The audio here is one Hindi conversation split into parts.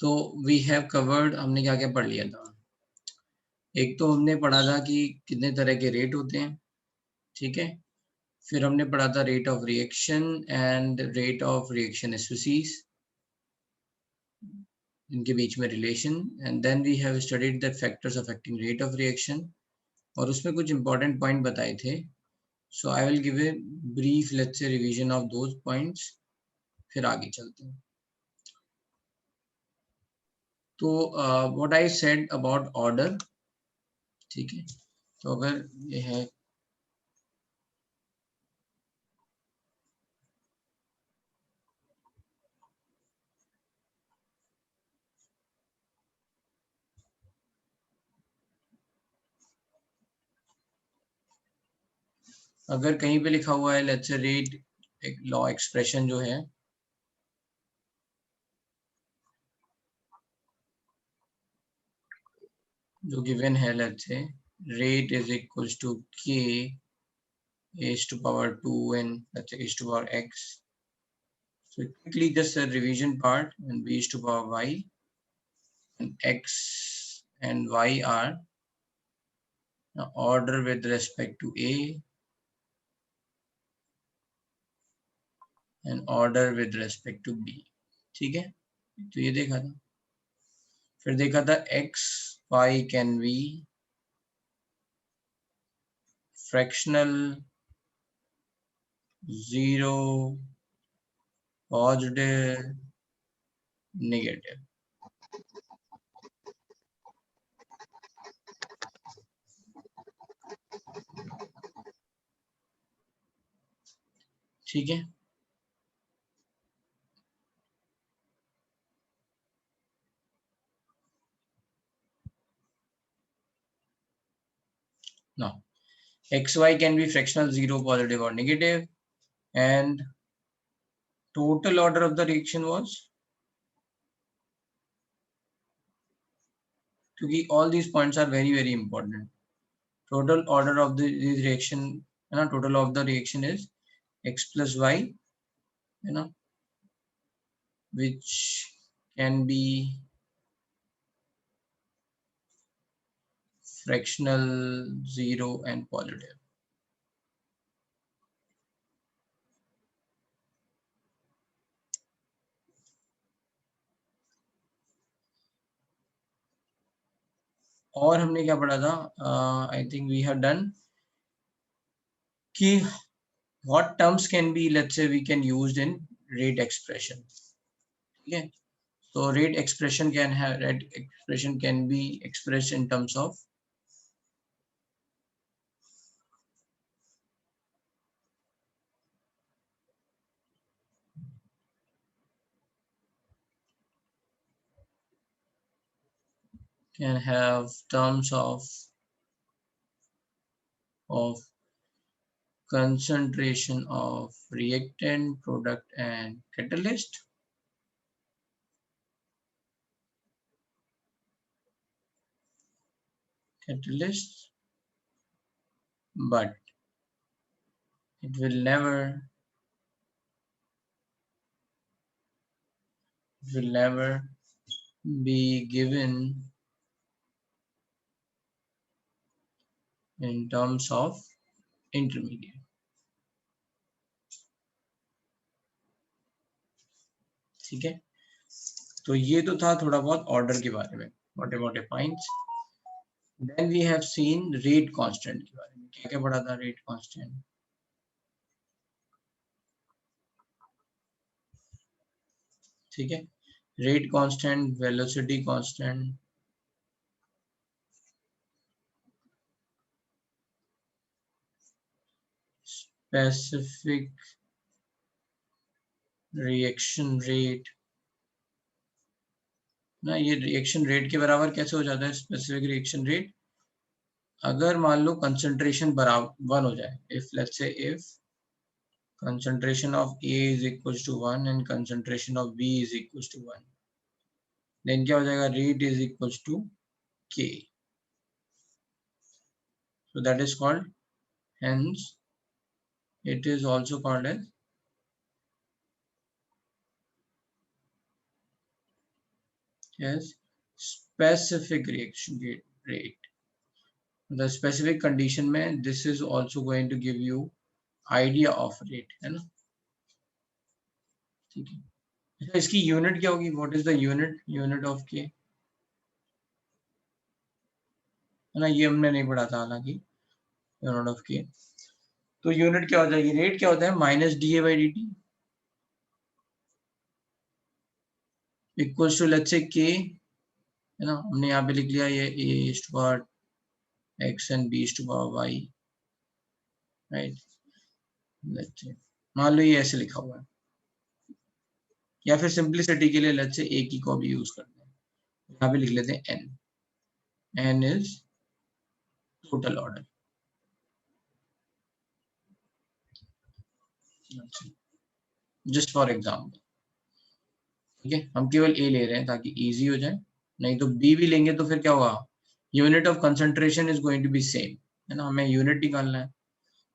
तो वी हैव कवर्ड, हमने क्या क्या पढ़ लिया था। एक तो हमने पढ़ा था कि कितने तरह के रेट होते हैं, ठीक है। फिर हमने पढ़ा था rate of reaction and rate of reaction species, इनके बीच में relation. And then we have studied the factors affecting rate of reaction, और उसमें कुछ इंपॉर्टेंट पॉइंट बताए थे। So I will give a brief let's say revision of those points, फिर आगे चलते हैं। तो what I said about order, ठीक है। तो अगर ये है, अगर कहीं पे लिखा हुआ है लेट्स से रेट, एक लॉ एक्सप्रेशन जो है, जो गिवन है, लेट्स से rate is equals to k is to power 2 and let's say is to power x. So quickly just a revision part, and b is to power y, and x and y are order with respect to a and order with respect to b, ठीक है। तो ये देखा था, फिर देखा था x y can be fractional, zero, positive, negative, ठीक है। Now xy can be fractional, zero, positive or negative, and total order of the reaction was, क्योंकि all these points are very very important. Total order of the this reaction, है ना, total of the reaction is x plus y, है ना, which can be fractional, zero and positive. और हमने क्या पढ़ा था, I think we have done कि what terms can be, let's say we can use in rate expression, ठीक है। So rate expression can be expressed in terms of can have terms of concentration of reactant, product and catalyst. But it will never be given in terms of intermediate, ठीक है। तो ये तो था थोड़ा बहुत ऑर्डर के बारे में, मोटे मोटे points. Then we have seen rate constant के बारे में, क्या क्या पढ़ा था रेट कांस्टेंट, ठीक है। Rate constant, velocity constant, specific reaction rate ना, ये रिएक्शन रेट के बराबर कैसे हो जाता है स्पेसिफिक रिएक्शन रेट, अगर मान लो कंसंट्रेशन बराबर 1 हो जाए, if let's say if concentration of A is equals to 1 and concentration of B is equals to 1, then क्या हो जाएगा, rate is equals to K, so that is called, hence it is also called as as specific reaction rate. The specific condition में this is also going to give you idea of rate, है ना? ठीक है. अच्छा, इसकी यूनिट क्या होगी? What is the unit of K? है ना, ये हमने नहीं पढ़ा था हालांकि, यूनिट ऑफ K. तो यूनिट क्या हो जाएगी? रेट क्या होता है? Minus dA/dt equals to let's say K, है ना, हमने यहाँ पे लिख लिया ये a⁻x and b⁻y, right. Let's say मान लो ये ऐसे लिखा हुआ है, या फिर सिंपलिसिटी के लिए लेट्स से a की को भी यूज करते हैं, यहाँ पे लिख लेते हैं n is total order. Just for example, ठीक है, हम केवल a ले रहे हैं ताकि इजी हो जाए, नहीं तो b भी लेंगे तो फिर क्या होगा? Unit of concentration is going to be same, है ना, हमें यूनिट निकालना है.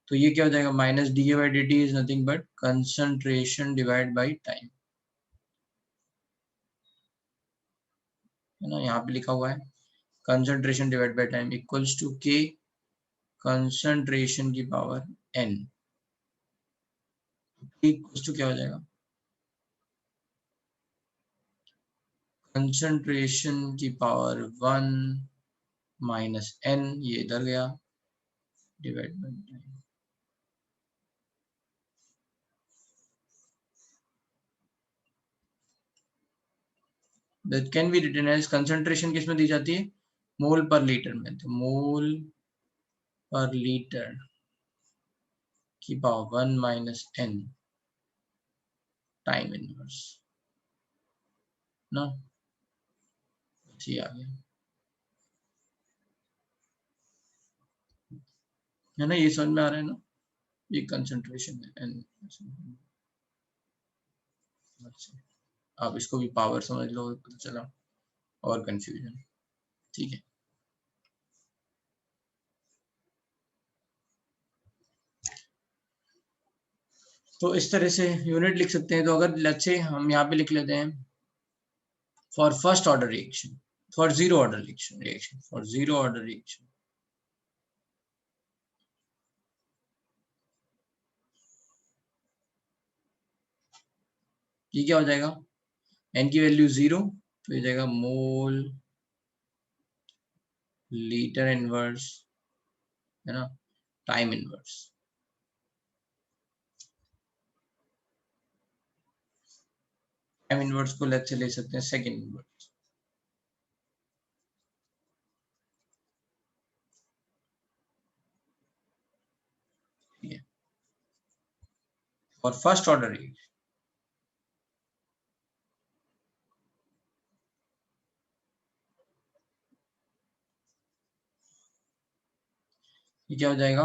तो ये क्या हो जाएगा? Minus dA/dt is nothing but concentration divide by time, है ना, यहाँ पे लिखा हुआ है concentration divide by time equals to K concentration की पावर n. इक्वल्स टू क्या हो जाएगा? कंसंट्रेशन की पावर 1 माइनस n, ये इधर गया, divide by time. That can be written as concentration किस में दी जाती है? मोल पर लीटर में. तो मोल पर लीटर की power 1 minus n time inverse ना. जी आ गया, है ना, ये समझ में आ रहा है ना? ये कंसंट्रेशन है n. आप इसको भी पावर समझ लो, पता चला, और कंफ्यूजन. ठीक है, तो इस तरह से यूनिट लिख सकते हैं. तो अगर लेट्स से हम यहाँ पे लिख लेते हैं for first order reaction, for zero order reaction, for zero order reaction, ये क्या हो जाएगा? n की वैल्यू 0, तो ये जाएगा मोल लीटर इनवर्स, है ना, टाइम इनवर्स. टाइम इनवर्स को लेट्स से ले सकते हैं सेकंड इनवर्स. ठीक है, और फर्स्ट ऑर्डर रिएक्शन ये क्या हो जाएगा?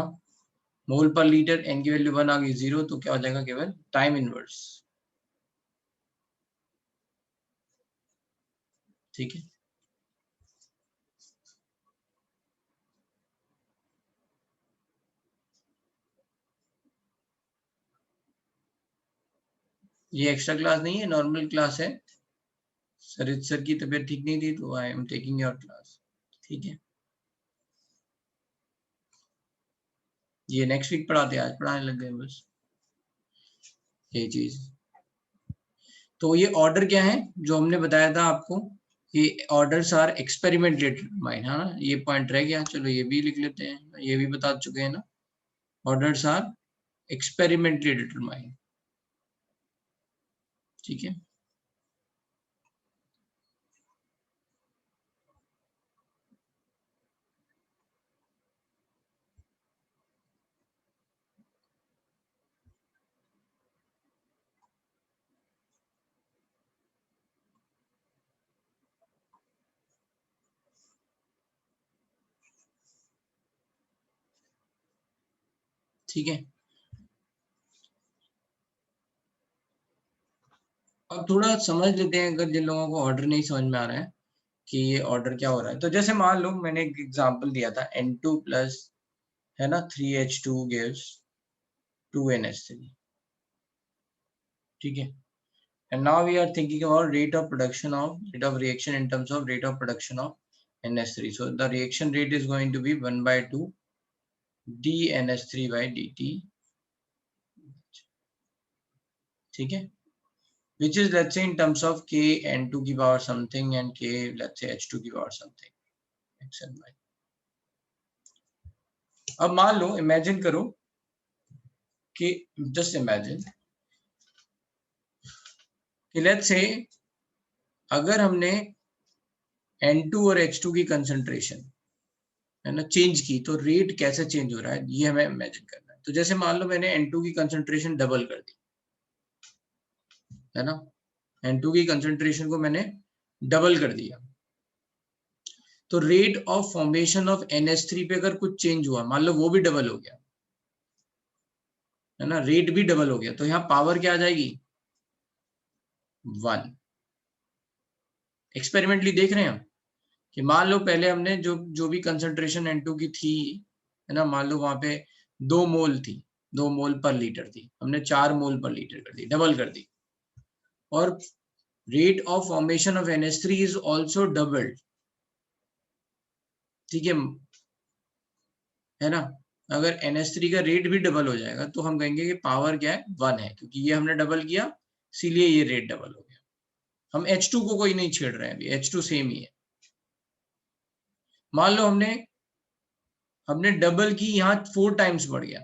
मोल पर लीटर, n की वैल्यू 1 आ गई 0, तो क्या हो जाएगा? केवल टाइम इनवर्स. ठीक है, ये एक्स्ट्रा क्लास नहीं है, नॉर्मल क्लास है. सरित सर की तबीयत ठीक नहीं थी तो I am taking your class. ठीक है, ये नेक्स्ट वीक पढ़ाते हैं, आज पढ़ाने लग गए बस ये चीज. तो ये ऑर्डर क्या है जो हमने बताया था आपको? ये ऑर्डर्स आर एक्सपेरिमेंटली डिटरमाइंड, है ना, ये पॉइंट रह गया. चलो ये भी लिख लेते हैं, ये भी बता चुके हैं ना. Orders are experimentally determined. ठीक है, ठीक है. अब थोड़ा समझ लेते हैं, अगर जिन लोगों को ऑर्डर नहीं समझ में आ रहा है कि ये ऑर्डर क्या हो रहा है. तो जैसे मान लो मैंने एक एग्जांपल दिया था N2 प्लस, है ना, 3H2 gives 2NH3. ठीक है, And now we are thinking about rate of reaction in terms of rate of production of NH3. So the reaction rate is going to be 1 by 2 dNH3 by dt. ठीक है, which is let's say in terms of k n2 की power something and k let's say h2 की power something x and y. अब मान लो, इमेजिन करो कि जस्ट इमेजिन कि लेट्स से अगर हमने N2 और H2 की कंसंट्रेशन है ना चेंज की, तो रेट कैसे चेंज हो रहा है ये हमें इमेजिन करना है. तो जैसे मान लो मैंने N2 की कंसंट्रेशन डबल कर दी, है ना, N2 की कंसंट्रेशन को मैंने डबल कर दिया, तो rate of formation of NH3 पे अगर कुछ चेंज हुआ, मान लो वो भी डबल हो गया, है ना, रेट भी डबल हो गया, तो यहाँ पावर क्या आ जाएगी, 1. एक्सपेरिमेंटली देख रहे हैं हम कि मान लो पहले हमने जो जो भी कंसंट्रेशन N2 की थी, है ना, मान लो वहां पे 2 मोल थी, 2 मोल पर लीटर थी, हमने 4 मोल पर लीटर कर दी, डबल कर दी. और rate of formation of NH3 is also doubled. ठीक है ना. अगर NH3 का रेट भी डबल हो जाएगा तो हम कहेंगे कि पावर क्या है, 1 है, क्योंकि ये हमने डबल किया, इसीलिए ये रेट डबल हो गया. हम H2 को कोई नहीं छेड़ रहे हैं अभी, H2 सेम ही है. मान लो हमने हमने डबल की, यहाँ 4 टाइम्स बढ़ गया,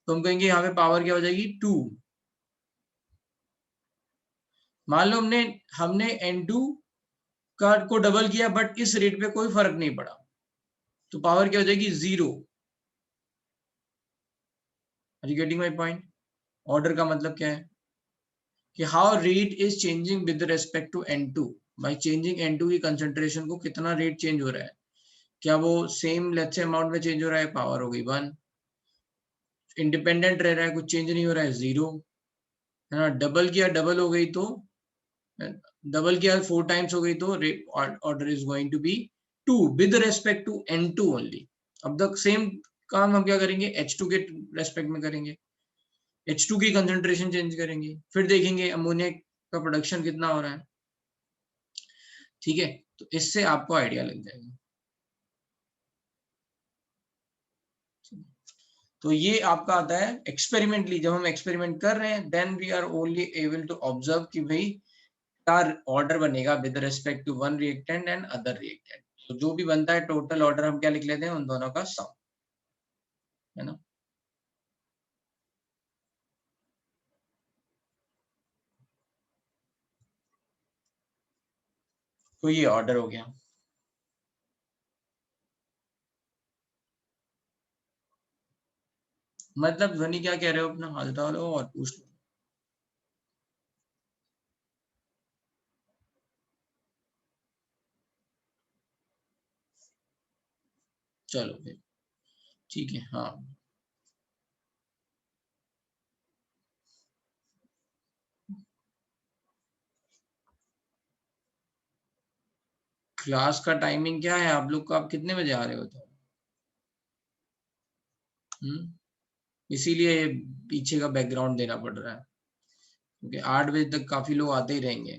तो हम कहेंगे यहाँ पे पावर क्या हो जाएगी, 2. मान लो हमने हमने N2 का को डबल किया बट इस रेट पे कोई फर्क नहीं पड़ा, तो पावर क्या हो जाएगी, 0. Are you getting my point? Order का मतलब क्या है कि how rate is changing with respect to N2. By changing N2 की कंसंट्रेशन को कितना रेट चेंज हो रहा है, क्या वो सेम लेट्स से अमाउंट में चेंज हो रहा है, पावर हो गई 1. इंडिपेंडेंट रह रहा है, कुछ चेंज नहीं हो रहा है, 0, है ना. डबल किया, डबल हो गई, तो डबल किया 4 टाइम्स हो गई, तो order is going to be 2 with respect to N2 only. अब द सेम काम हम क्या करेंगे, H2 के रेस्पेक्ट में करेंगे, H2 की कंसंट्रेशन चेंज करेंगे, फिर देखेंगे अमोनिया का प्रोडक्शन कितना हो रहा है. ठीक है, तो इससे आपको आइडिया लग जाएगा. तो ये आपका आता है एक्सपेरिमेंटली, जब हम एक्सपेरिमेंट कर रहे हैं then we are only able to observe कि भाई क्या ऑर्डर बनेगा with respect to one reactant and other reactant. तो जो भी बनता है टोटल ऑर्डर हम क्या लिख लेते हैं, उन दोनों का सम, है ना. तो ये ऑर्डर हो गया. मतलब ध्वनि क्या कह रहे हो, अपना हाल डालो और पूछ लो. चलो फिर ठीक है. हाँ, क्लास का टाइमिंग क्या है आप लोग का, आप कितने बजे आ रहे हो, तो इसीलिए पीछे का बैकग्राउंड देना पड़ रहा है, क्योंकि 8 बजे तक काफी लोग आते ही रहेंगे.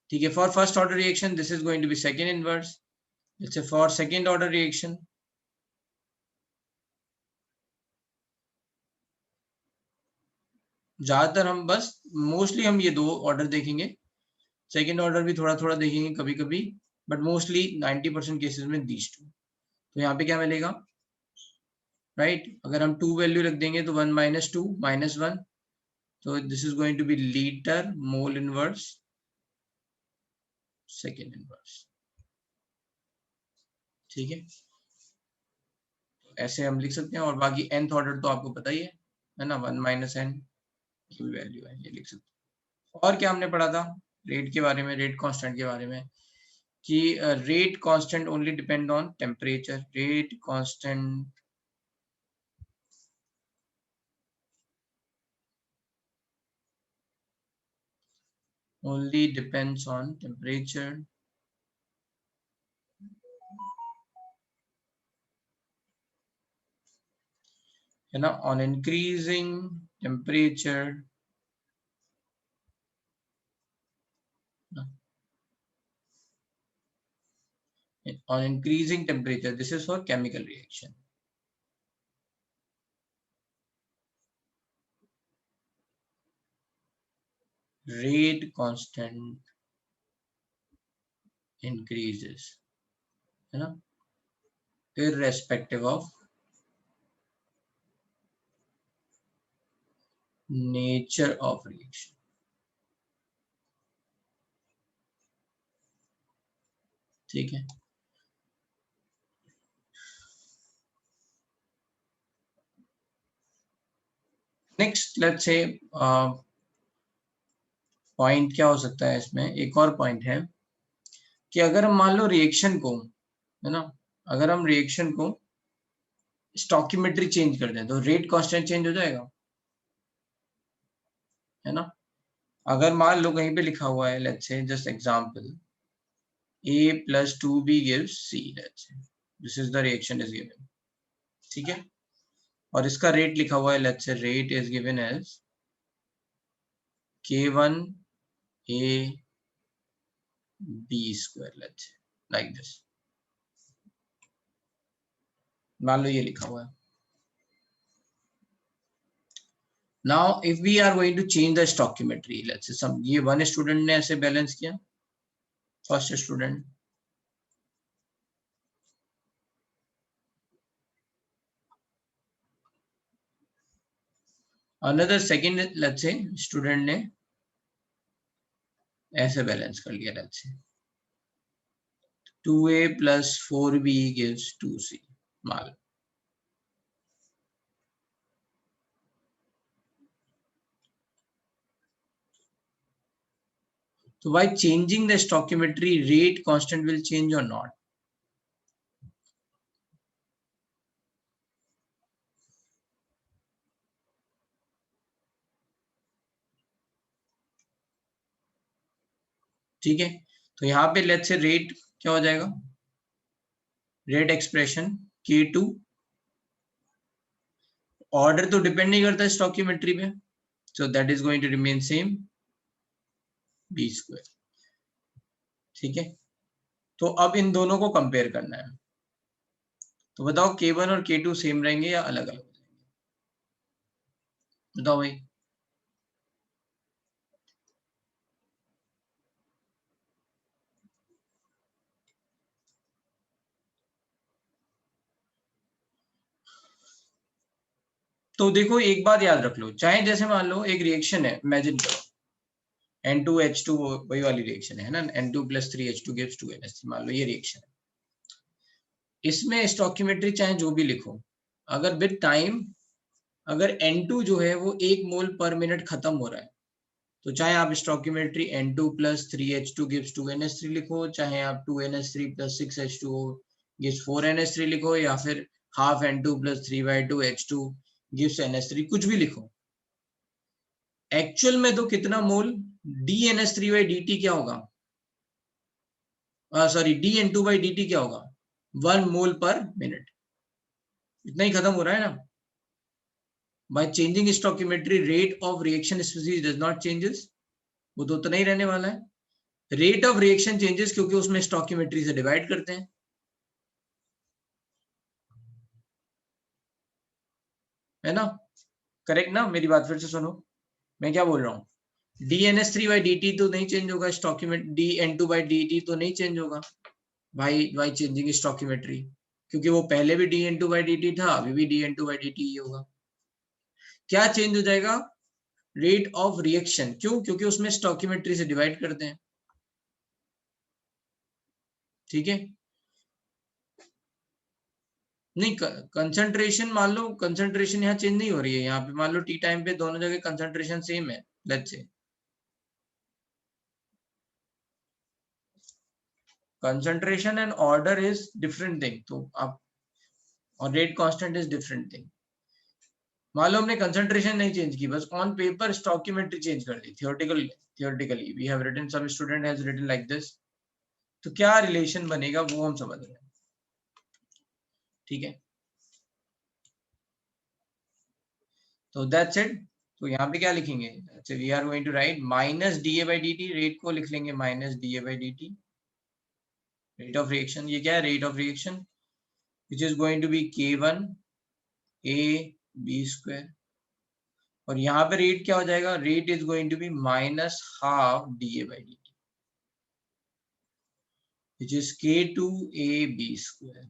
ठीक है, for first order reaction this is going to be second inverse. जैसे फॉर सेकंड ऑर्डर रिएक्शन, ज्यादातर हम बस मोस्टली हम ये 2 ऑर्डर देखेंगे, सेकंड ऑर्डर भी थोड़ा थोड़ा देखेंगे कभी कभी, बट मोस्टली 90% केसेस में दीज 2. तो यहाँ पे क्या मिलेगा, राइट अगर हम 2 वैल्यू रख देंगे तो 1 - 2 -1, तो this is going to be litre mole inverse second inverse. ठीक है, ऐसे हम लिख सकते हैं. और बाकी nth ऑर्डर तो आपको पता ही है ना, 1 - n की वैल्यू है, ये लिख सकते हैं. और क्या हमने पढ़ा था रेट के बारे में, रेट कांस्टेंट के बारे में, कि rate constant only depend on temperature. Rate constant only depends on temperature, है ना. on increasing temperature On increasing temperature, this is for chemical reaction. Rate constant increases, है ना, irrespective of nature of reaction. ठीक है. नेक्स्ट लेट्स से पॉइंट क्या हो सकता है इसमें, एक और पॉइंट है कि अगर हम मान लो रिएक्शन को, है ना, अगर हम रिएक्शन को स्टोकियोमेट्री चेंज कर दें तो रेट कांस्टेंट चेंज हो जाएगा, है ना. अगर मान लो कहीं पे लिखा हुआ है, लेट्स से just example, A plus 2B gives C, let's say this is the reaction is given, ठीक है, और इसका रेट लिखा हुआ है, let's say rate is given as K1 A B square, let's say like this. मान लो ये लिखा हुआ है. Now if we are going to change the stoichiometry, let's say some, ये वन स्टूडेंट ने ऐसे बैलेंस किया, first student, another second, let's say student ने ऐसे बैलेंस कर लिया, let's say 2A plus 4B gives 2C, मान लो. So by changing the stoichiometry, rate constant will change or not? ठीक है, तो यहाँ पे लेट्स से रेट क्या हो जाएगा, रेट एक्सप्रेशन K2, ऑर्डर तो डिपेंड नहीं करता स्टोकियोमेट्री पे, so that is going to remain same B square. ठीक है, तो अब इन दोनों को कंपेयर करना है, तो बताओ K1 और K2 सेम रहेंगे या अलग अलग हो जाएंगे, बताओ भाई. तो देखो एक बात याद रख लो, चाहे जैसे मान लो एक रिएक्शन है, इमेजिन करो N2H2 वही वाली रिएक्शन है ना, N2 plus 3H2 gives 2NH3, मान लो ये रिएक्शन है. इसमें स्टोकियोमेट्री चाहे जो भी लिखो, अगर विद टाइम अगर N2 जो है वो 1 मोल पर मिनट खत्म हो रहा है, तो चाहे आप stoichiometry N2 plus 3H2 gives 2NH3 लिखो, चाहे आप 2NH3 plus 6H2O gives 4NH3 लिखो, या फिर half N2 plus 3/2 H2 gives NH3, कुछ भी लिखो, एक्चुअल में तो कितना मोल DNH3/dt क्या होगा, सॉरी DN2/dt क्या होगा, 1 मोल पर मिनट, इतना ही खत्म हो रहा है ना. By changing stoichiometry, rate of reaction species does not changes, वो तो उतना ही रहने वाला है. रेट ऑफ रिएक्शन चेंजेस क्योंकि उसमें स्टोकियोमेट्री से डिवाइड करते हैं, है ना, करेक्ट ना. मेरी बात फिर से सुनो, मैं क्या बोल रहा हूँ, DNS3/dt तो नहीं चेंज होगा, स्टोकियोमेट्री DN2/dt तो नहीं चेंज होगा बाई चेंजिंग स्टोकियोमेट्री, क्योंकि वो पहले भी DN2/dt था, अभी भी DN2/dt ही होगा. क्या चेंज हो जाएगा, रेट ऑफ रिएक्शन, क्यों, क्योंकि उसमें स्टोकियोमेट्री से डिवाइड करते हैं. ठीक है, नहीं कंसंट्रेशन, मान लो कंसंट्रेशन यहाँ चेंज नहीं हो रही है, यहाँ पे मान लो टी टाइम पे दोनों जगह कंसंट्रेशन सेम है, लेट्स से concentration and order is different thing, तो आप, और rate constant is different thing. मान लो हमने कंसंट्रेशन नहीं चेंज की, बस ऑन पेपर स्टोकियोमेट्री चेंज कर दी, theoretically we have written, some student has written like this, तो क्या रिलेशन बनेगा वो हम समझ रहे हैं. ठीक है, तो दैट्स इट. तो यहाँ पे क्या लिखेंगे? अच्छा, we are going to write minus D A by D T, rate को लिख लेंगे minus D A by D T, rate of reaction. ये क्या है? Rate of reaction, which is going to be K1 A B square, और यहाँ पे रेट क्या हो जाएगा? Rate is going to be minus half D A by D T, which is K2 A B square.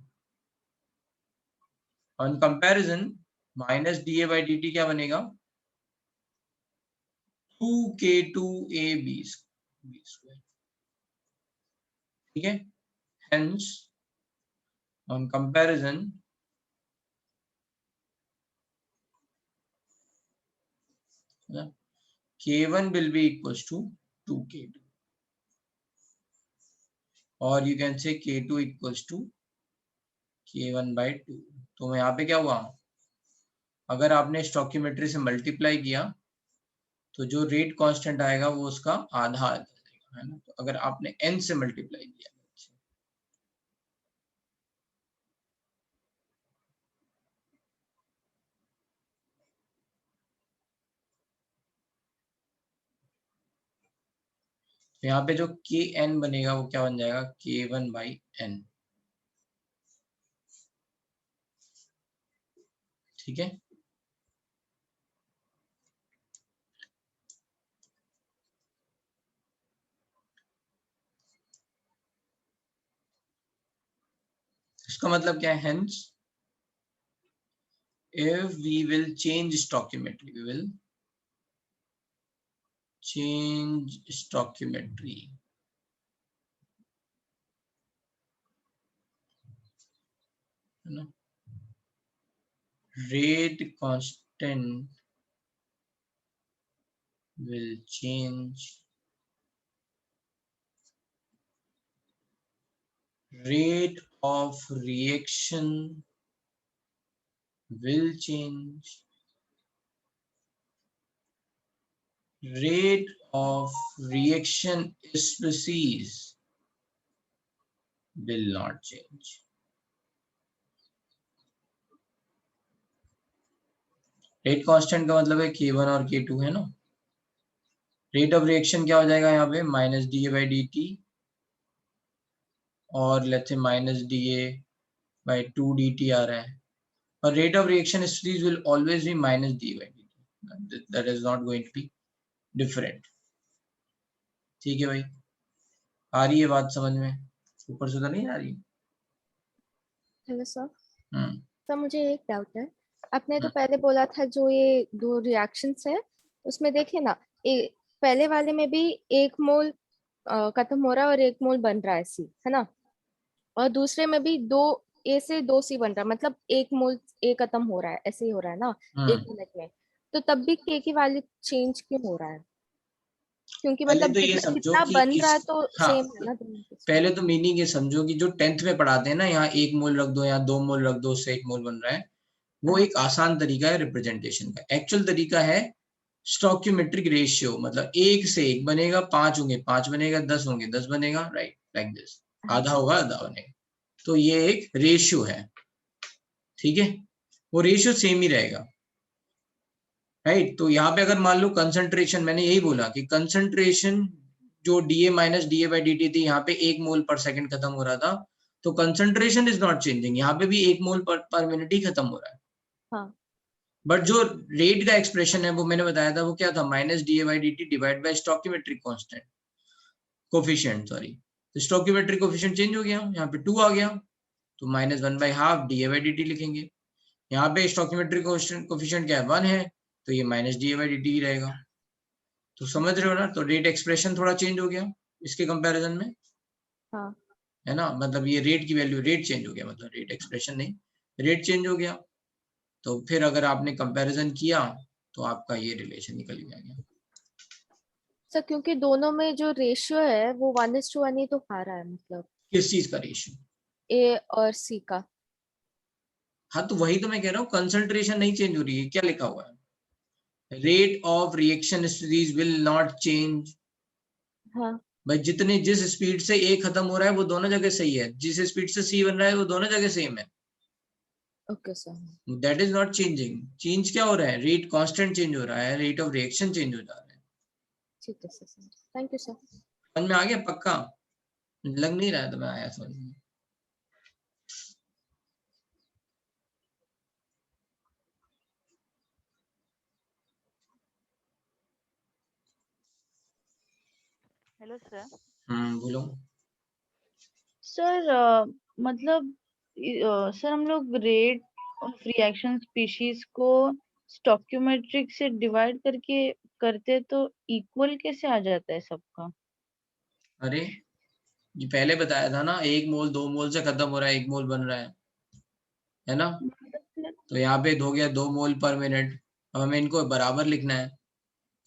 On comparison minus D A by D T क्या बनेगा? 2K2A B स्क्वायर, ठीक है। Hence on comparison K1 will be equals to 2K2, or you can say K2 equals to K1 by 2। तो यहाँ पे क्या हुआ? अगर आपने स्टोकियोमेट्री से मल्टीप्लाई किया तो जो रेट कांस्टेंट आएगा वो उसका आधा आ जाएगा, है ना। तो अगर आपने n से मल्टीप्लाई किया, तो यहाँ पे जो Kn बनेगा वो क्या बन जाएगा? K1 by n, ठीक है। इसका मतलब क्या है? Hence if we will change stoichiometry, we will change stoichiometry, है ना, rate constant will change, rate of reaction will change, rate of reaction species will not change। Rate constant का मतलब है K1 और K2, है ना। रेट ऑफ रिएक्शन क्या हो जाएगा यहाँ पे? Minus D A by D T, और let's say minus D A by 2 D T आ रहा है, और rate of reaction species will always be minus D by D T, that is not going to be different, ठीक है भाई। आ रही है बात समझ में? ऊपर से तो नहीं आ रही? Hello sir. सर मुझे एक डाउट है, आपने तो पहले बोला था जो ये दो रिएक्शंस है उसमें देखिए ना, पहले वाले में भी 1 मोल खत्म हो रहा है और 1 मोल बन रहा है सी, है ना, और दूसरे में भी 2 ए से 2 सी बन रहा है, मतलब 1 मोल ए खत्म हो रहा है, ऐसे ही हो रहा है ना 1 मिनट में। तो तब भी के की वैल्यू चेंज क्यों हो रहा है? क्योंकि पहले मतलब तो ये समझो जितना कि बन रहा है तो हाँ, सेम है ना दोनों के। पहले तो मीनिंग ये समझो कि जो 10th में पढ़ाते हैं ना, यहाँ 1 मोल रख दो, यहाँ 2 मोल रख दो, उससे 1 मोल बन रहा है, वो एक आसान तरीका है रिप्रेजेंटेशन का। एक्चुअल तरीका है स्टोकियोमेट्रिक रेशियो, मतलब 1 से 1 बनेगा, 5 होंगे 5 बनेगा, 10 होंगे 10 बनेगा, राइट, लाइक दिस, आधा होगा आधा बनेगा। तो ये एक रेशियो है, ठीक है, वो रेशियो सेम ही रहेगा, राइट। तो यहाँ पे अगर मान लो कंसंट्रेशन, मैंने यही बोला कि कंसंट्रेशन जो DA minus DA by D T थी, यहाँ पे 1 मोल पर सेकंड खत्म हो रहा था, तो कंसंट्रेशन इज नॉट चेंजिंग, यहाँ पे भी 1 मोल पर मिनट ही खत्म हो रहा है। हाँ। बट जो रेट का एक्सप्रेशन है वो मैंने बताया था, वो क्या था? Minus DA by D T divide by stoichiometric constant coefficient, sorry. तो स्टोकियोमेट्रिक कोफिशिएंट चेंज हो गया, यहाँ पे 2 आ गया, तो minus 1 by half DA by D T लिखेंगे। यहाँ पे स्टोकियोमेट्रिक कोफिशिएंट क्या है? 1 है, तो ये minus DA by D T ही रहेगा। तो समझ रहे हो ना? तो रेट एक्सप्रेशन थोड़ा चेंज हो गया इसके कंपैरिजन में, हाँ, है ना, मतलब ये रेट की वैल्यू, रेट चेंज हो गया, मतलब रेट एक्सप्रेशन नहीं, रेट चेंज हो गया। तो फिर अगर आपने कंपैरिजन किया तो आपका ये रिलेशन निकल गया। सर क्योंकि दोनों में जो रेशियो है वो 1:1 ही तो आ रहा है, मतलब किस चीज का रेशियो? ए और सी का। हाँ, तो वही तो मैं कह रहा हूँ, कंसंट्रेशन नहीं चेंज हो रही है, क्या लिखा हुआ है? Rate of reaction species will not change. हाँ भाई, जिस स्पीड से ए खत्म हो रहा है वो दोनों जगह सही है, जिस स्पीड से सी बन रहा है वो दोनों जगह सेम है। Okay sir, that is not changing. Change क्या हो रहा है, रेट कांस्टेंट चेंज हो रहा है, रेट ऑफ रिएक्शन चेंज हो जा रहा है। ठीक है सर, थैंक यू सर। समझ में आ गया पक्का? लग नहीं रहा है तो मैं आया समझ में। Hello sir. बोलो सर मतलब सर हम लोग रेट ऑफ रिएक्शन स्पीशीज को स्टोक्योमेट्रिक से डिवाइड करके करते तो इक्वल कैसे आ जाता है सबका? अरे ये पहले बताया था ना, 1 मोल 2 मोल से खत्म हो रहा है, 1 मोल बन रहा है ना? तो यहाँ पे हो गया 2 मोल पर मिनट। अब हमें इनको बराबर लिखना है,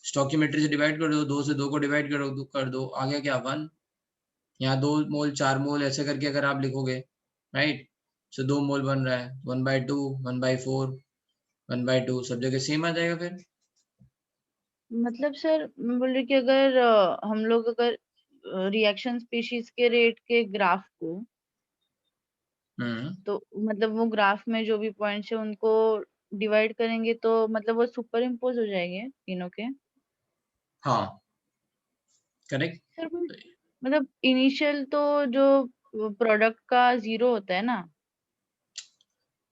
स्टोकियोमेट्री से डिवाइड कर दो, 2 से 2 को डिवाइड कर दो, आ गया क्या 1। यहाँ 2 मोल 4 मोल ऐसे करके अगर आप लिखोगे, राइट, सो 2 मोल बन रहा है, 1/2 1/4 1/2 सब जगह सेम आ जाएगा फिर। मतलब सर मैं बोल रही कि अगर हम लोग अगर रिएक्शन स्पीशीज के रेट के ग्राफ को तो मतलब वो ग्राफ में जो भी पॉइंट्स है उनको डिवाइड करेंगे तो मतलब वो सुपर इम्पोज हो जाएंगे तीनों के। हाँ करेक्ट। सर मतलब इनिशियल तो जो प्रोडक्ट का 0 होता है ना।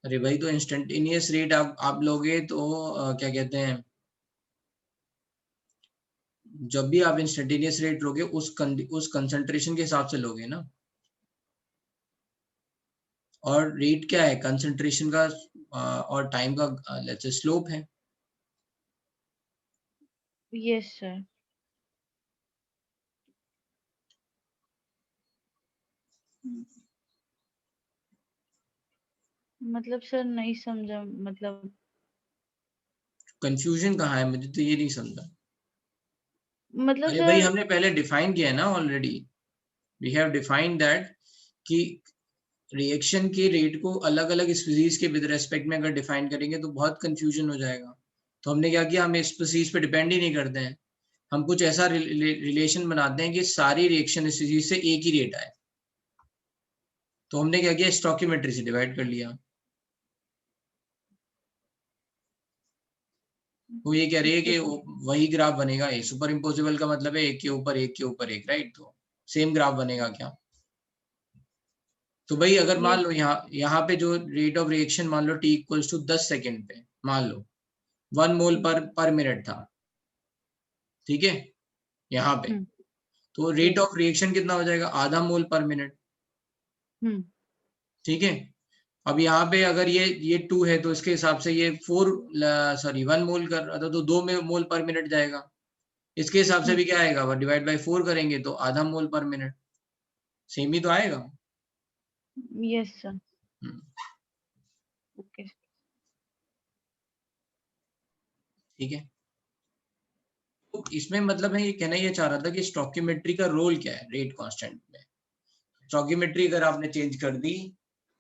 अरे भाई तो इंस्टेंटेनियस रेट आप लोगे तो क्या कहते हैं, जब भी आप इंस्टेंटेनियस रेट लोगे उस कंसंट्रेशन के हिसाब से लोगे ना। और रेट क्या है, कंसंट्रेशन का और टाइम का लेट्स से स्लोप है। Yes sir. मतलब सर नहीं समझा मतलब। कंफ्यूजन कहाँ है, मुझे तो ये नहीं समझा। मतलब अरे भाई सर हमने पहले डिफाइन किया है ना already, we have defined that कि रिएक्शन के रेट को अलग अलग स्पीसीज के विद रेस्पेक्ट में अगर डिफाइन करेंगे तो बहुत कंफ्यूजन हो जाएगा। तो हमने क्या किया, हम स्पीसीज पे डिपेंड ही नहीं करते हैं, हम कुछ ऐसा रिलेशन बनाते हैं कि सारी रिएक्शन स्पीसीज से एक ही रेट आए। तो हमने क्या किया, स्टोकियोमेट्री से डिवाइड कर लिया। वो ये कह रही है कि वही ग्राफ बनेगा, ये सुपर इम्पोजिबल का मतलब है एक के ऊपर एक के ऊपर एक, राइट, तो सेम ग्राफ बनेगा क्या। तो भाई अगर मान यस। लो यहाँ पे जो रेट ऑफ रिएक्शन मान लो t इक्वल्स टू 10 सेकेंड पे, मान लो 1 मोल पर मिनट था, ठीक है, यहाँ पे, तो रेट यस। ऑफ रिएक्शन कितना हो जाएगा, आधा मोल पर मिनट, ठीक है। अब यहाँ पे अगर ये 2 है तो इसके हिसाब से ये 1 मोल कर रहा था तो 2 में मोल पर मिनट जाएगा। इसके हिसाब से भी क्या आएगा, वो डिवाइड बाय 4 करेंगे तो आधा मोल पर मिनट, सेम ही तो आएगा। Yes sir. ओके। ठीक है, तो इसमें मतलब है ये कहना ये चाह रहा था कि स्टोकियोमेट्री का रोल क्या है रेट कांस्टेंट में। स्टोकियोमेट्री अगर आपने चेंज कर दी,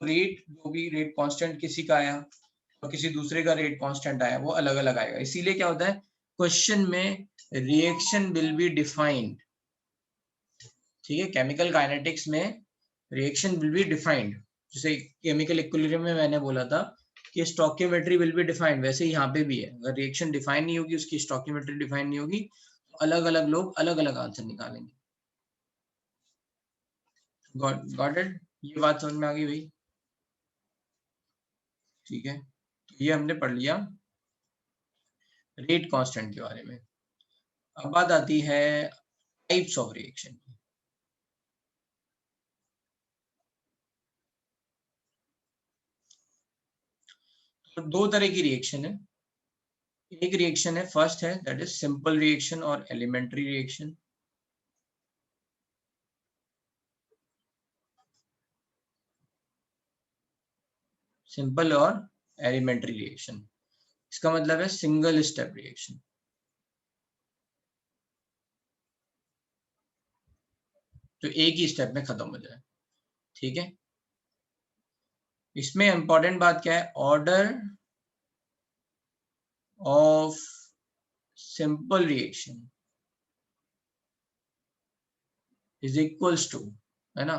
रेट जो भी रेट कांस्टेंट किसी का आया और किसी दूसरे का रेट कांस्टेंट आया वो अलग अलग आएगा। इसीलिए क्या होता है, क्वेश्चन में रिएक्शन विल बी डिफाइंड, ठीक है, केमिकल काइनेटिक्स में रिएक्शन विल बी डिफाइंड। जैसे केमिकल इक्विलिब्रियम में मैंने बोला था कि स्टोकियोमेट्री विल बी डिफाइंड, वैसे ही यहाँ पे भी है, अगर रिएक्शन डिफाइन नहीं होगी, उसकी स्टोकियोमेट्री डिफाइन नहीं होगी, तो अलग अलग लोग अलग अलग आंसर निकालेंगे। गॉट इट, ये बात समझ में आ गई भाई? ठीक है, तो ये हमने पढ़ लिया रेट कांस्टेंट के बारे में। अब बात आती है टाइप्स ऑफ रिएक्शन की। तो 2 तरह की रिएक्शन है। एक रिएक्शन है, फर्स्ट है दैट इज सिंपल रिएक्शन और एलिमेंट्री रिएक्शन। सिंपल और एलिमेंट्री रिएक्शन, इसका मतलब है सिंगल स्टेप रिएक्शन, जो एक ही स्टेप में खत्म हो जाए, ठीक है। इसमें इंपॉर्टेंट बात क्या है, order of simple reaction is equals to, है ना,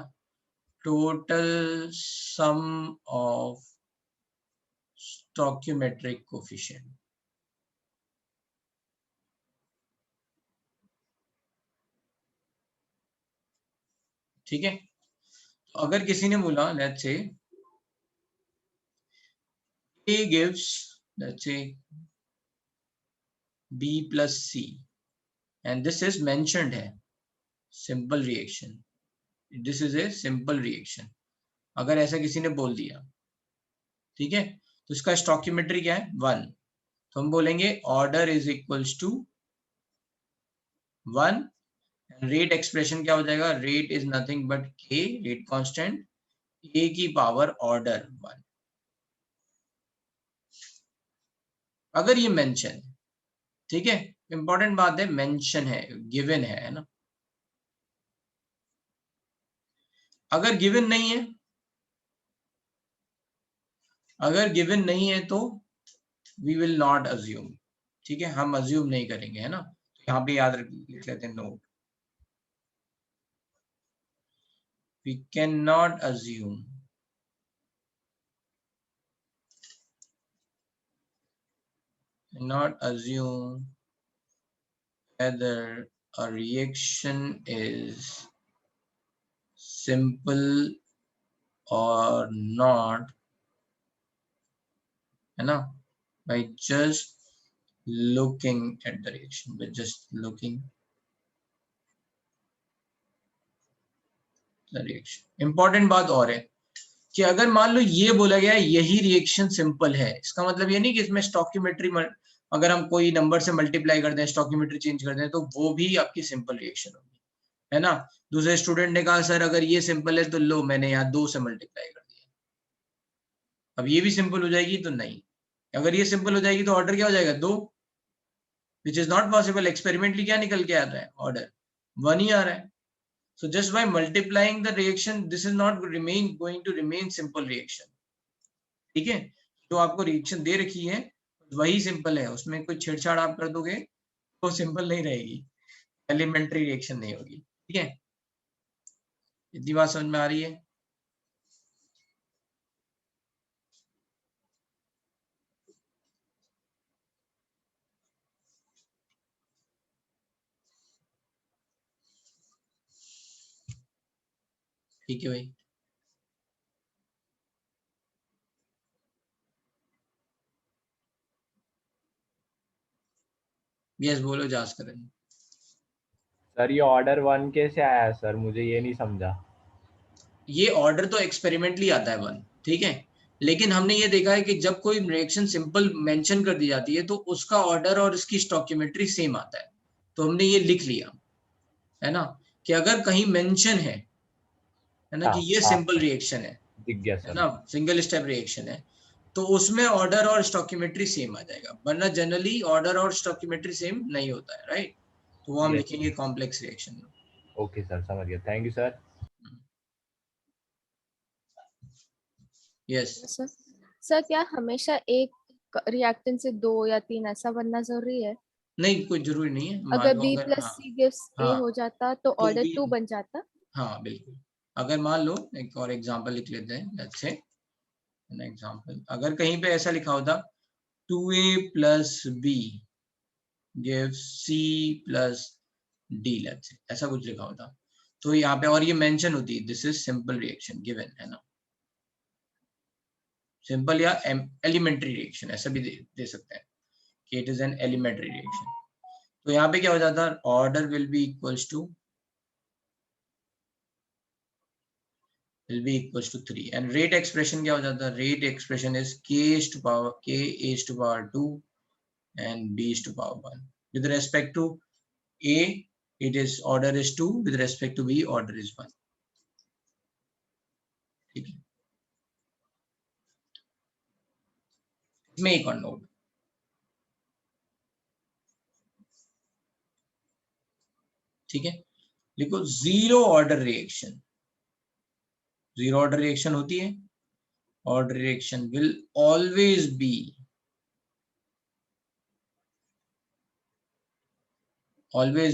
total sum of stoichiometric coefficient. ठीक है, तो अगर किसी ने बोला let's say A gives let's say B plus C and this is mentioned है simple reaction, this is a simple reaction, अगर ऐसा किसी ने बोल दिया, ठीक है, तो इसका स्टोक्योमेट्री क्या है 1, तो हम बोलेंगे order is equals to 1, rate expression क्या हो जाएगा, rate is nothing but k, rate constant, a की पावर ऑर्डर 1। अगर ये मेंशन, ठीक है, इंपॉर्टेंट बात है मेंशन है, गिवन है ना, अगर गिवन नहीं है, अगर गिवन नहीं है तो वी विल नॉट अज्यूम, ठीक है, हम अज्यूम नहीं करेंगे, है ना, तो यहाँ पे याद लिख लेते हैं note, we can not assume, not assume whether a reaction is simple or not, है ना, by just looking at the reaction, by just looking the reaction। Important बात और है कि अगर मान लो ये बोला गया यही रिएक्शन सिंपल है, इसका मतलब ये नहीं कि इसमें स्टोक्योमेट्री, अगर हम कोई नंबर से मल्टीप्लाई कर दें, स्टोक्योमेट्री चेंज कर दें, तो वो भी आपकी सिंपल रिएक्शन होगी, है ना। दूसरे स्टूडेंट ने कहा सर अगर ये सिंपल है तो लो मैंने यहाँ 2 से मल्टीप्लाई कर दिया, अब ये भी सिंपल हो जाएगी तो नहीं, अगर ये सिंपल हो जाएगी तो ऑर्डर क्या हो जाएगा 2, which is not possible, experimentally क्या निकल के आ रहा है, ऑर्डर 1 ही आ रहा है। So just by multiplying the reaction, this is not going to remain simple reaction, ठीक है, जो आपको रिएक्शन दे रखी है वही सिंपल है, उसमें कोई छेड़छाड़ आप कर दोगे तो सिंपल नहीं रहेगी, एलिमेंट्री रिएक्शन नहीं होगी, ठीक है, इतनी बात समझ में आ रही है। ठीक है भाई, यस बोलो जास करें। सर ये ऑर्डर 1 कैसे आया सर, मुझे ये नहीं समझा। ये ऑर्डर तो एक्सपेरिमेंटली आता है 1, ठीक है, लेकिन हमने ये देखा है कि जब कोई रिएक्शन सिंपल मेंशन कर दी जाती है तो उसका ऑर्डर और इसकी स्टोक्योमेट्री सेम आता है, तो हमने ये लिख लिया, है ना, कि अगर कहीं मेंशन है ना, कि ये सिंपल रिएक्शन है, दिख गया सर, है ना, सिंगल स्टेप रिएक्शन है, तो उसमें ऑर्डर और स्टोक्योमेट्री सेम आ जाएगा, वरना जनरली ऑर्डर और स्टोक्योमेट्री सेम नहीं होता है, राइट, तो वो हम लिखेंगे कॉम्प्लेक्स रिएक्शन में। ओके सर, समझ गया, thank you sir. Yes sir क्या हमेशा एक रिएक्टेंट से 2 या 3 ऐसा बनना जरूरी है? नहीं, कोई जरूरी नहीं है, अगर B plus C gives A हो जाता तो ऑर्डर 2 बन जाता। हाँ बिल्कुल, अगर मान लो एक और एग्जांपल लिख लेते हैं, लेट्स से एन एग्जांपल, अगर कहीं पे ऐसा लिखा होता 2A plus B gives C plus D, let's say ऐसा कुछ लिखा होता, तो यहाँ पे और ये मेंशन होती है this is simple reaction given, है ना, सिंपल या एलिमेंट्री रिएक्शन ऐसा भी दे सकते हैं कि it is an elementary reaction, तो यहाँ पे क्या हो जाता है order will be equals to 3 and rate expression क्या हो जाता है, rate expression is k is to power 2 and b is to power 1, with respect to a it is order is 2, with respect to b order is 1, ठीक है, इसमें एक और नोट, ठीक है, लिखो zero order reaction, zero order reaction होती है, order reaction will always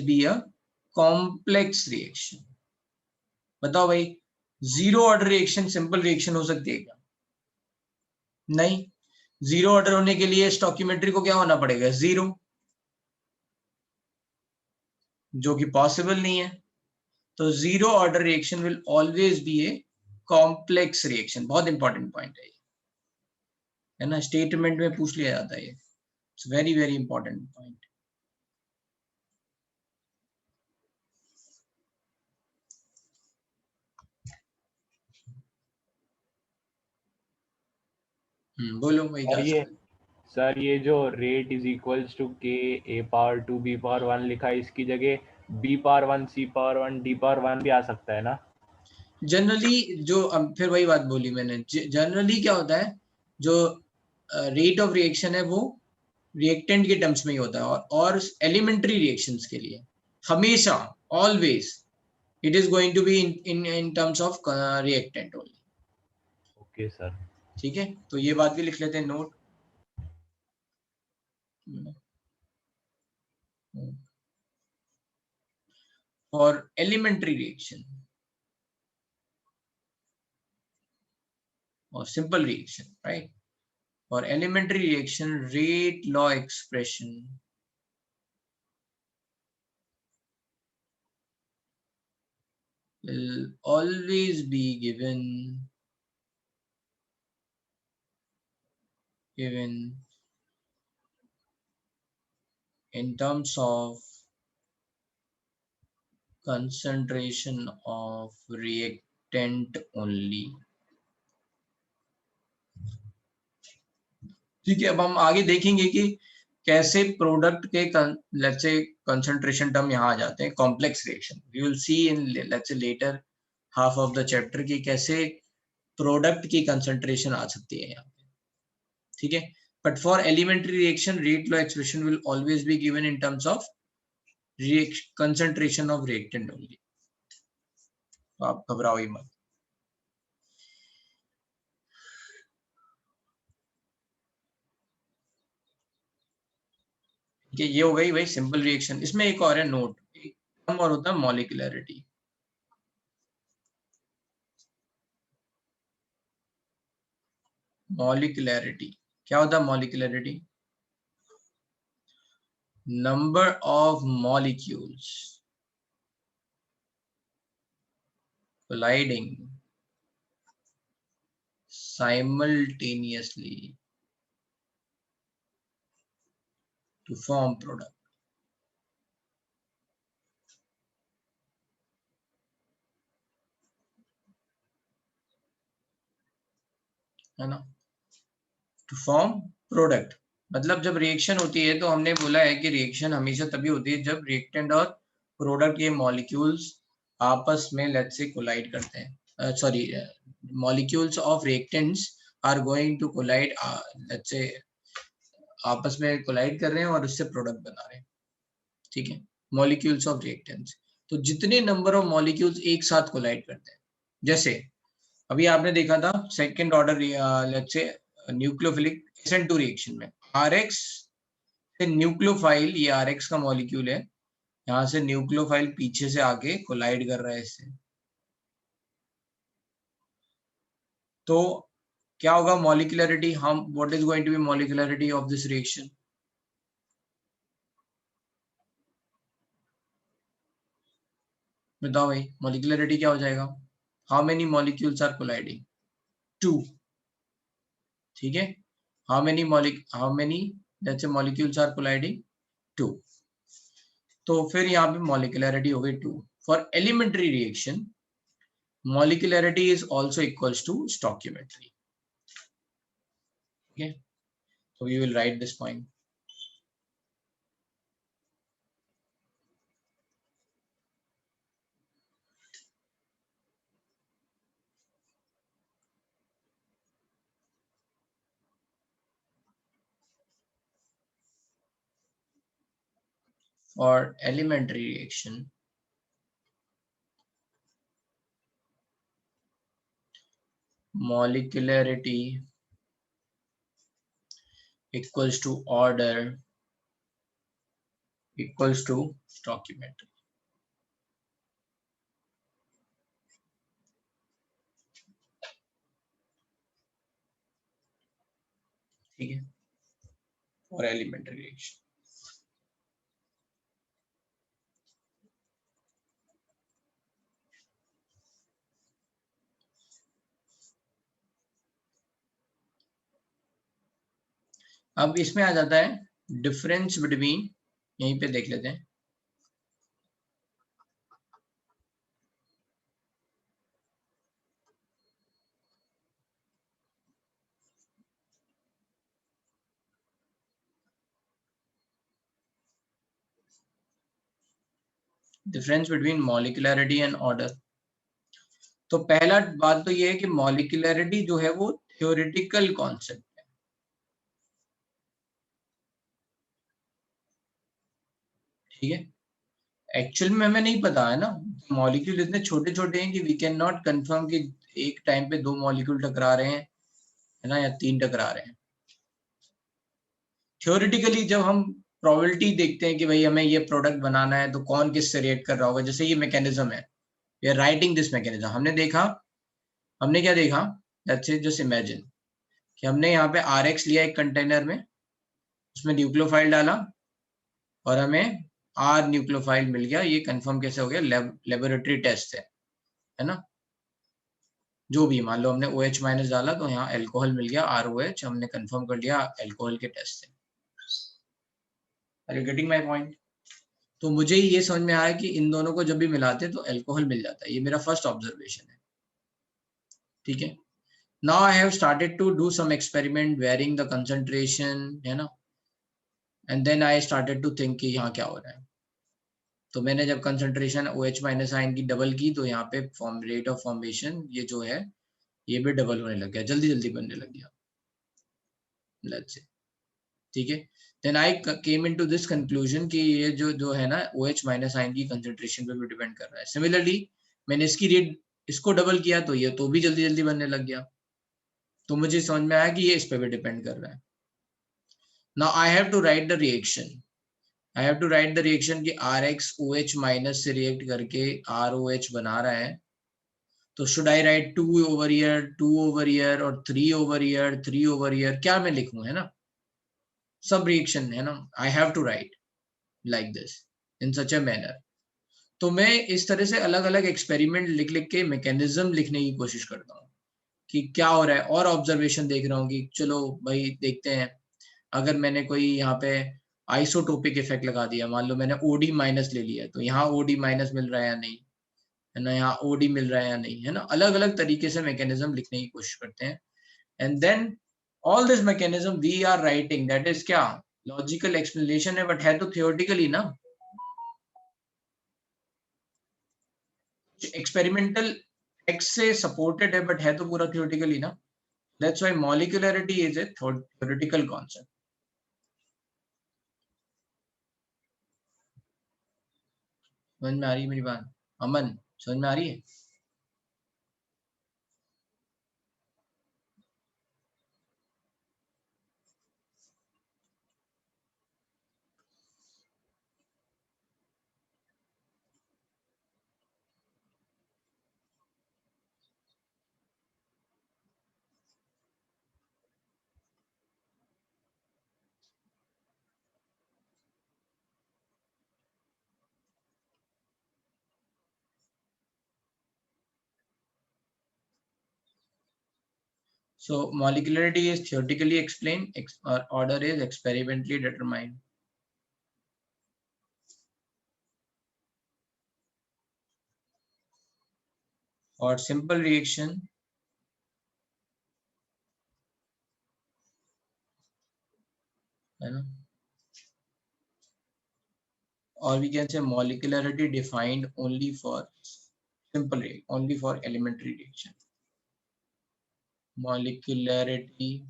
be a complex reaction. बताओ भाई, zero order reaction simple reaction हो सकती है क्या? नहीं, जीरो ऑर्डर होने के लिए स्टोकियोमेट्री को क्या होना पड़ेगा? जीरो, जो कि पॉसिबल नहीं है। तो zero order reaction will always B a complex reaction. बहुत इंपॉर्टेंट पॉइंट है ना, स्टेटमेंट में पूछ लिया जाता है ये। It's very very important point. बोलो भाई। सर ये जो रेट इज इक्वल्स टू के ए पावर 2 बी पावर 1 लिखा है, इसकी जगह बी पावर 1 सी पावर 1 डी पावर 1 भी आ सकता है ना? जनरली जो, फिर वही बात बोली मैंने, जनरली क्या होता है, जो रेट ऑफ रिएक्शन है वो रिएक्टेंट के टर्म्स में ही होता है, और एलिमेंट्री रिएक्शंस के लिए हमेशा always it is going to be in terms of reactant only. Okay sir. ठीक है, तो ये बात भी लिख लेते हैं note. For elementary reaction or simple reaction, right? For elementary reaction, rate law expression will always be given in terms of concentration of reactant only. ठीक है, अब हम आगे देखेंगे कि कैसे प्रोडक्ट के लेट्स से कंसंट्रेशन टर्म यहाँ आ जाते हैं complex reaction. We will see in let's say later half of the chapter की कैसे प्रोडक्ट की कंसंट्रेशन आ सकती है यहाँ पे। ठीक है, but for elementary reaction rate law expression will always be given in terms of concentration of reactant only. तो आप घबराओ ही मत। ये हो गई भाई सिंपल रिएक्शन। इसमें एक और है नोट, एक टर्म और होता है मॉलिक्यूलरिटी। मॉलिक्यूलरिटी क्या होता है? Molecularity number of molecules colliding simultaneously to form product। है ना, टू फॉर्म प्रोडक्ट। मतलब जब रिएक्शन होती है तो हमने बोला है कि रिएक्शन हमेशा तभी होती है जब रिएक्टेंट और प्रोडक्ट के मॉलिक्यूल्स आपस में लेट्स से कोलाइड करते हैं। Sorry, molecules of reactants are going to collide, let's say आपस में कोलाइड कर रहे हैं और उससे प्रोडक्ट बना रहे हैं। ठीक है, मॉलिक्यूल्स ऑफ रिएक्टेंट्स। तो जितने नंबर ऑफ मॉलिक्यूल्स एक साथ कोलाइड करते हैं, जैसे अभी आपने देखा था second order let's say nucleophilic SN2 reaction में RX से न्यूक्लियोफाइल, ये RX का मॉलिक्यूल है, यहाँ से न्यूक्लियोफाइल पीछे से आके कोलाइड कर रहा है इससे। तो क्या होगा मॉलिक्यूलरिटी? हम what is going to be molecularity of this reaction? बताओ भाई, मॉलिक्यूलरिटी क्या हो जाएगा? How many molecules are colliding? 2। ठीक है, how many let's say molecules are colliding? 2। तो फिर यहाँ पे मॉलिक्यूलरिटी हो गई 2। For elementary reaction molecularity is also equals to stoichiometry। Okay, so we will write this point। For elementary reaction, molecularity equals to order equals to stoichiometry। ठीक है, और एलिमेंट्री रिएक्शन। अब इसमें आ जाता है डिफरेंस बिटवीन, यहीं पे देख लेते हैं। Difference between molecularity and order. तो पहला बात तो ये है कि मॉलिक्यूलरिटी जो है वो थ्योरेटिकल कॉन्सेप्ट है, ठीक है। एक्चुअल में हमें नहीं पता है ना, मॉलिक्यूल इतने छोटे छोटे हैं कि वी कैन नॉट कंफर्म कि एक टाइम पे 2 मॉलिक्यूल टकरा रहे हैं, है ना, या 3 टकरा रहे हैं। थ्योरेटिकली जब हम प्रोबेबिलिटी देखते हैं कि भाई हमें ये प्रोडक्ट बनाना है तो कौन किससे रिएक्ट कर रहा होगा, जैसे ये मैकेनिज्म है, we are writing this mechanism. हमने क्या देखा, लेट्स से जस्ट इमेजिन कि हमने यहाँ पे RX लिया एक कंटेनर में, उसमें न्यूक्लियोफाइल डाला और हमें R न्यूक्लियोफाइल मिल गया। ये कंफर्म कैसे हो गया, लेबोरेटरी टेस्ट है ना। जो भी, मान लो हमने OH माइनस डाला तो यहाँ एल्कोहल मिल गया, ROH, हमने कंफर्म कर लिया एल्कोहल के टेस्ट से। Are you getting my point? तो मुझे ये समझ में आया कि इन दोनों को जब भी मिलाते तो एल्कोहल मिल जाता है। ये मेरा फर्स्ट ऑब्जर्वेशन है, ठीक है। Now I have started to do some experiment varying the concentration, है ना, and then I started to think कि यहाँ क्या हो रहा है। तो मैंने जब कंसंट्रेशन OH माइनस आयन की डबल की तो यहाँ पे रेट ऑफ फॉर्मेशन ये जो है ये भी डबल होने लग गया, जल्दी जल्दी बनने लग गया, लेट्स से, ठीक है। Then I came into this conclusion कि ये जो है ना OH माइनस आयन की कंसंट्रेशन पे भी डिपेंड कर रहा है। सिमिलरली मैंने इसकी रेट इसको डबल किया तो ये तो भी जल्दी जल्दी बनने लग गया। तो मुझे समझ में आया कि ये इस पे भी डिपेंड कर रहा है। Now I have to write the reaction. I have to write the reaction कि RX OH माइनस से रिएक्ट करके ROH बना रहा है। तो should I write 2 over here, 2 over here और 3 ओवर ईयर, 3 ओवर ईयर, क्या मैं लिखूं, है ना, सब रिएक्शन, है ना। I have to write like this in such a manner. तो मैं इस तरह से अलग अलग एक्सपेरिमेंट लिख लिख के मैकेनिज्म लिखने की कोशिश करता हूँ कि क्या हो रहा है, और ऑब्जर्वेशन देख रहा हूँ कि चलो भाई देखते हैं। अगर मैंने कोई यहाँ पे आइसोटोपिक इफेक्ट लगा दिया, मान लो मैंने OD माइनस ले लिया, तो यहाँ OD माइनस मिल रहा है या नहीं, है ना, यहाँ OD मिल रहा है या नहीं, है ना। अलग अलग तरीके से मैकेनिज्म लिखने की कोशिश करते हैं। And then all this mechanism we are writing, that is क्या, लॉजिकल एक्सप्लेनेशन है, बट है तो थियोरेटिकली ना, एक्सपेरिमेंटल एक्स से सपोर्टेड है, बट है तो पूरा थियोरेटिकली ना। That's why molecularity is a theoretical concept. समझ में आ रही है मेरी बात? अमन, समझ में आ रही है? So molecularity is theoretically explained, or order is experimentally determined. और simple reaction, है ना, or we can say molecularity defined only for simple reaction, only for elementary reaction. Molecularity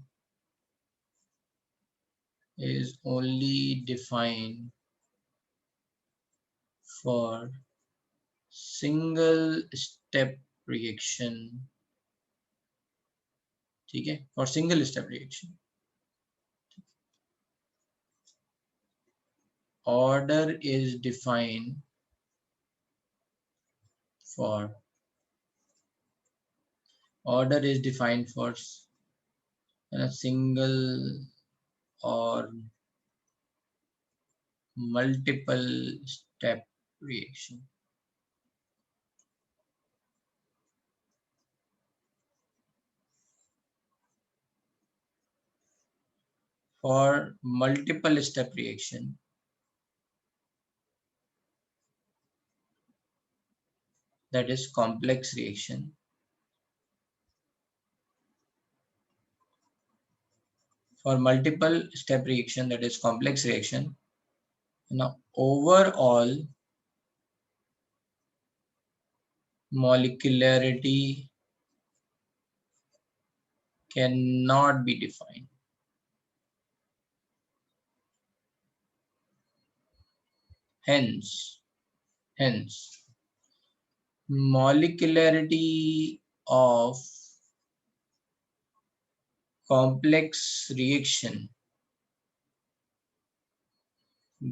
is only defined for single step reaction, ठीक है, for single step reaction. Order is defined for a single और multiple step reaction. For multiple step reaction, that is complex reaction, for multiple step reaction, that is complex reaction, now overall molecularity cannot be defined. Hence, molecularity of complex reaction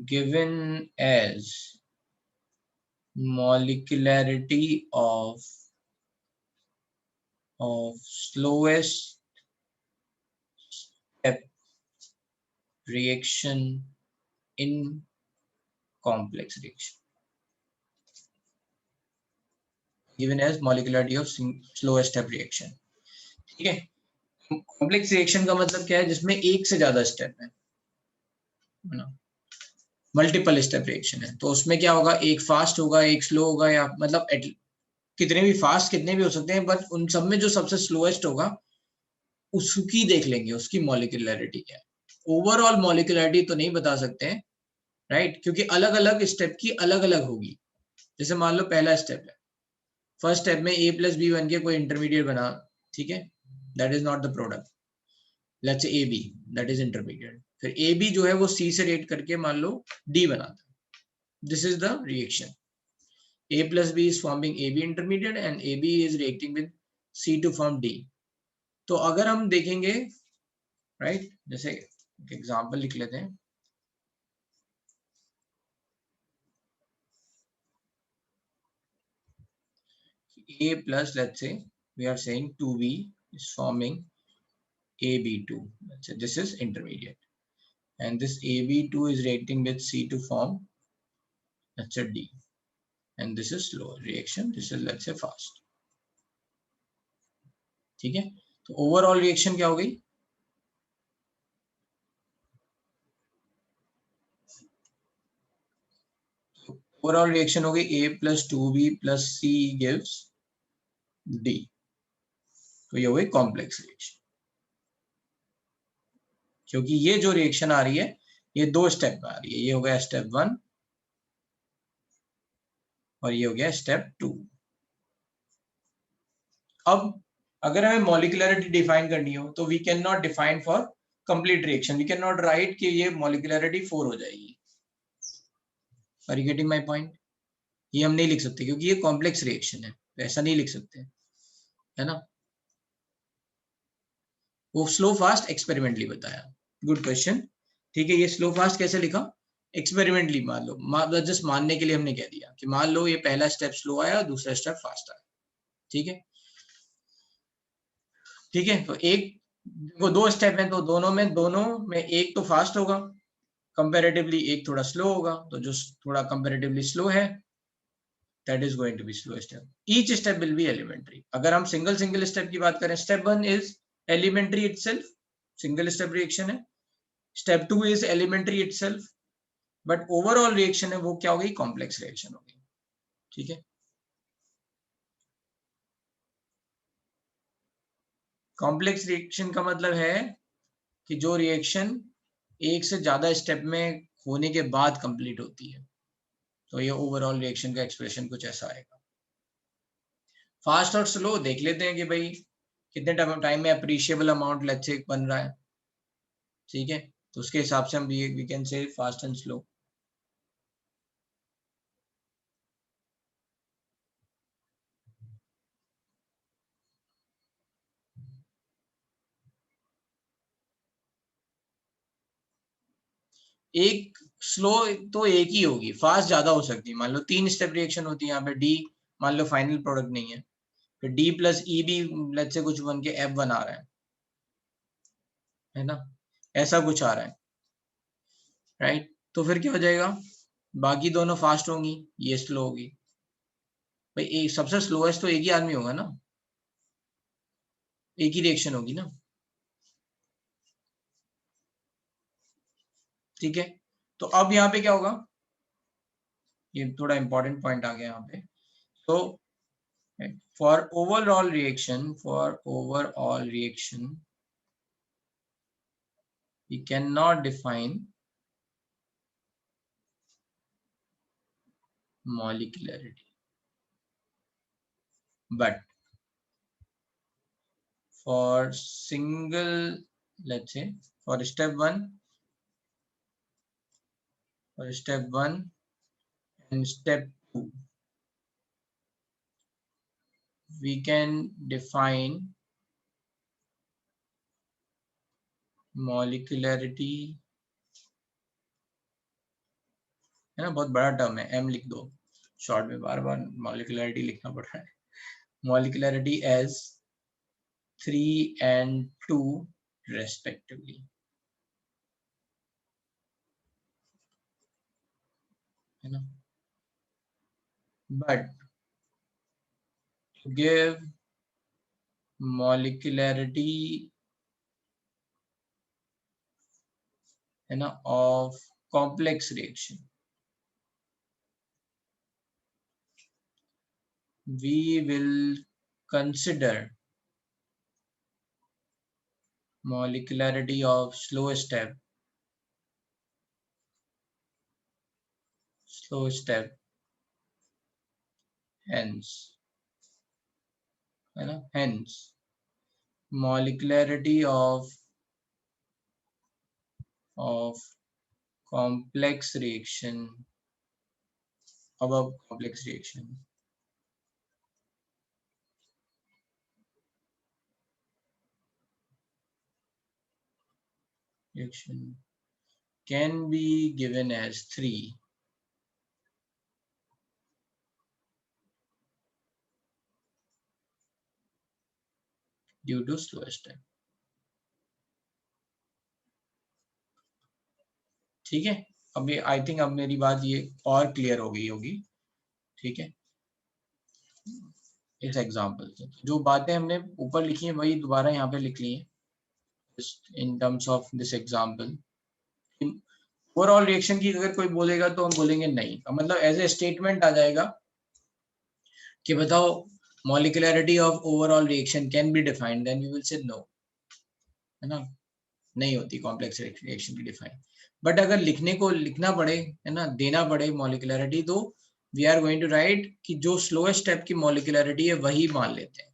given as molecularity of slowest step reaction in complex reaction, given as molecularity of slowest step reaction. ठीक है, कॉम्प्लेक्स रिएक्शन का मतलब क्या है? जिसमें एक से ज्यादा स्टेप है ना, मल्टीपल स्टेप रिएक्शन है, तो उसमें क्या होगा? एक फास्ट होगा, एक स्लो होगा, या मतलब कितने भी फास्ट कितने भी हो सकते हैं, बट उन सब में जो सबसे स्लोएस्ट होगा उसकी देख लेंगे, उसकी मॉलिक्यूलरिटी क्या है। ओवरऑल मॉलिक्यूलरिटी तो नहीं बता सकते हैं, राइट, क्योंकि अलग अलग स्टेप की अलग अलग होगी। जैसे मान लो पहला स्टेप है, फर्स्ट स्टेप में a प्लस बी बन के कोई इंटरमीडिएट बना, ठीक है, that is not the product, let's say AB, that is intermediate. फिर AB जो है वो C से रिएक्ट करके मान लो D बनाता है, this is the reaction. A plus B is forming AB intermediate and AB is reacting with C to form D. तो अगर हम देखेंगे, राइट, जैसे एग्जांपल लिख लेते हैं, A plus, let's say we are saying 2B is forming AB2, let's say this is intermediate, and this AB2 is reacting with C to form, let's say D, and this is slow reaction, this is let's say fast। ठीक है, तो ओवरऑल रिएक्शन क्या हो गई? ओवरऑल रिएक्शन हो गई A plus 2B plus C gives D, तो ये हो गई कॉम्प्लेक्स रिएक्शन। क्योंकि ये जो रिएक्शन आ रही है ये दो स्टेप में आ रही है, ये हो गया स्टेप 1 और ये हो गया स्टेप 2। अब अगर हमें मॉलिक्यूलरिटी डिफाइन करनी हो तो we can not define for complete reaction, we can not write कि ये मॉलिक्यूलरिटी 4 हो जाएगी। Are you getting my point? ये हम नहीं लिख सकते क्योंकि ये कॉम्प्लेक्स रिएक्शन है, तो ऐसा नहीं लिख सकते, है ना। वो स्लो फास्ट एक्सपेरिमेंटली बताया, गुड क्वेश्चन। ठीक है, ये स्लो फास्ट कैसे लिखा? एक्सपेरिमेंटली मान लो, जस्ट मानने के लिए हमने कह दिया कि मान लो ये पहला स्टेप स्लो आया, दूसरा स्टेप फास्ट आया, ठीक है। ठीक है, तो एक वो दो स्टेप है, तो दोनों में एक तो फास्ट होगा कंपैरेटिवली, एक थोड़ा स्लो होगा, तो जो थोड़ा कंपैरेटिवली स्लो है that is going to be slow step. Each step will be elementary. अगर हम सिंगल स्टेप की बात करें, step 1 is elementary itself, single step reaction है, step 2 is elementary itself, but overall reaction है वो क्या हो गई? कॉम्प्लेक्स रिएक्शन हो गई। ठीक है, कॉम्प्लेक्स रिएक्शन का मतलब है कि जो रिएक्शन एक से ज्यादा स्टेप में होने के बाद कंप्लीट होती है, तो ये ओवरऑल रिएक्शन का एक्सप्रेशन कुछ ऐसा आएगा। फास्ट और स्लो देख लेते हैं कि भाई कितने टाइम में अप्रिशिएबल अमाउंट लेट्स से बन रहा है, ठीक है, तो उसके हिसाब से हम we can say fast and slow. एक स्लो तो एक ही होगी, फास्ट ज्यादा हो सकती है। मान लो 3 स्टेप रिएक्शन होती है यहाँ पे, डी मान लो फाइनल प्रोडक्ट नहीं है, फिर डी प्लस ई भी लेट्स से कुछ बन के F बना रहा है ना, ऐसा कुछ आ रहा है, राइट। तो फिर क्या हो जाएगा, बाकी दोनों फास्ट होंगी, ये स्लो होगी। भाई एक सबसे स्लोएस्ट तो एक ही आदमी होगा ना, एक ही रिएक्शन होगी ना, ठीक है। तो अब यहाँ पे क्या होगा, ये थोड़ा इंपॉर्टेंट पॉइंट आ गया यहाँ पे। तो for overall reaction we cannot define molecularity, but for single, let's say for step 1 and step 2, we can define molecularity, है ना, बहुत बड़ा टर्म है, एम लिख दो शॉर्ट में, बार बार मॉलिक्युलरिटी लिखना पड़ रहा है। मॉलिक्युलरिटी एज 3 and 2 respectively, है ना। But to give molecularity, है ना, of complex reaction, we will consider molecularity of slow step hence, है ना, hence molecularity of complex reaction above complex reaction can be given as 3 due to slow step, ठीक है। अब ये आई थिंक अब मेरी बात ये और क्लियर हो गई होगी, ठीक है। इस एग्जांपल से जो बातें हमने ऊपर लिखी हैं वही दोबारा यहाँ पे लिख ली हैं इन terms of this example. Overall reaction की अगर कोई बोलेगा तो हम बोलेंगे नहीं, मतलब एज ए स्टेटमेंट आ जाएगा कि बताओ molecularity of overall reaction can be defined, then we will say no, है ना, नहीं होती कॉम्प्लेक्स रिएक्शन की डिफाइन। बट अगर लिखना पड़े, है ना, देना पड़े मॉलिक्युलरिटी, तो we are going to write कि जो स्लोएस्ट स्टेप की मॉलिक्युलरिटी है वही मान लेते हैं।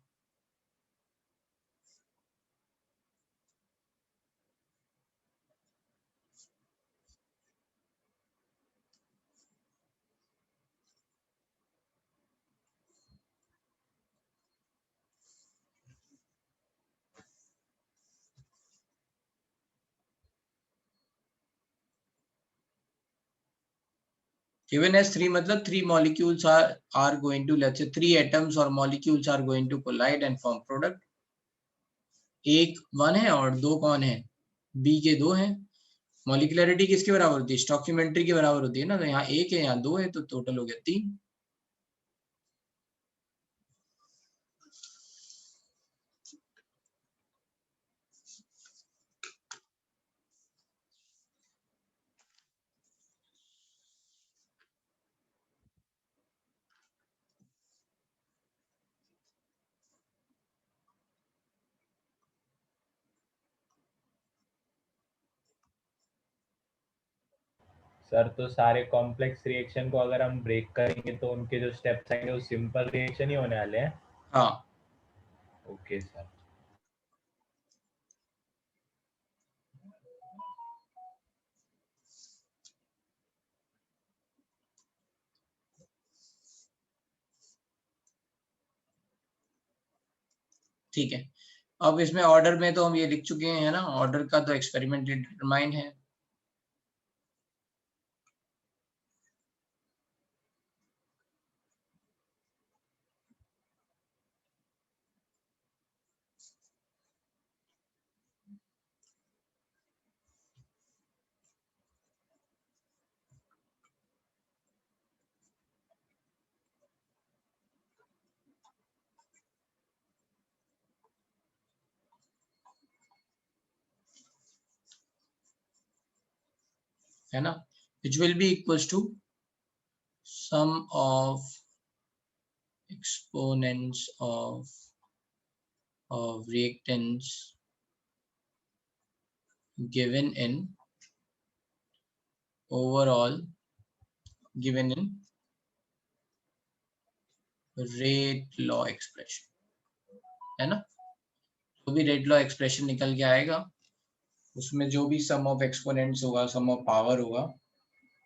Given as 3 मतलब 3 molecules are going to, let's say 3 atoms or molecules are going to collide and form product। एक 1 है और 2 कौन है, बी के 2 हैं। मॉलिक्युलरिटी किसके बराबर होती है, स्टोइकियोमेट्री के बराबर होती है ना, तो यहाँ 1 है, यहाँ 2 है, तो टोटल हो गया 3। सर तो सारे कॉम्प्लेक्स रिएक्शन को अगर हम ब्रेक करेंगे तो उनके जो स्टेप्स आएंगे वो सिंपल रिएक्शन ही होने वाले हैं। हाँ ओके सर। ठीक है। अब इसमें ऑर्डर में तो हम ये लिख चुके हैं, है ना, ऑर्डर का तो एक्सपेरिमेंटली डिटरमाइन है। है ना, which will be equals to sum of exponents of reactants given in overall given in rate law expression, है ना। तो भी रेट लॉ एक्सप्रेशन निकल के आएगा, उसमें जो भी सम ऑफ एक्सपोनेंट्स होगा, सम ऑफ पावर होगा,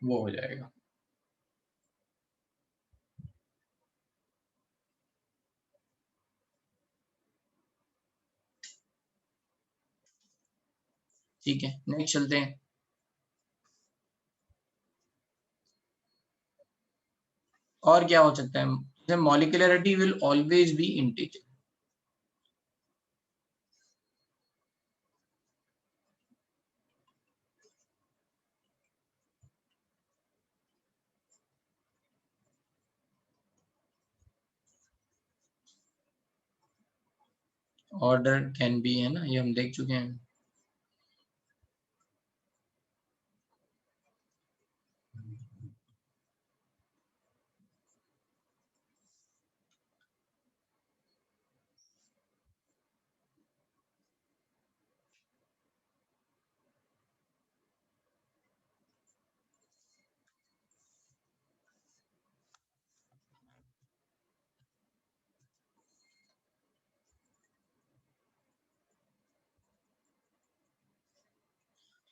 वो हो जाएगा। ठीक है, नेक्स्ट चलते हैं। और क्या हो सकता है, molecularity will always B integer. Order can be, है ना, ये हम देख चुके हैं।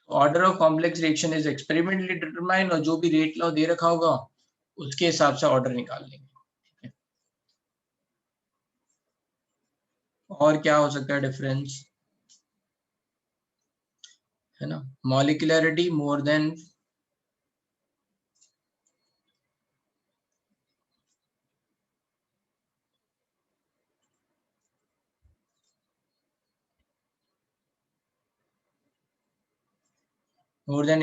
Order of complex reaction is experimentally determined, और जो भी रेट लॉ दे रखा होगा उसके हिसाब से ऑर्डर निकाल लेंगे। और क्या हो सकता है डिफरेंस, है ना, molecularity more than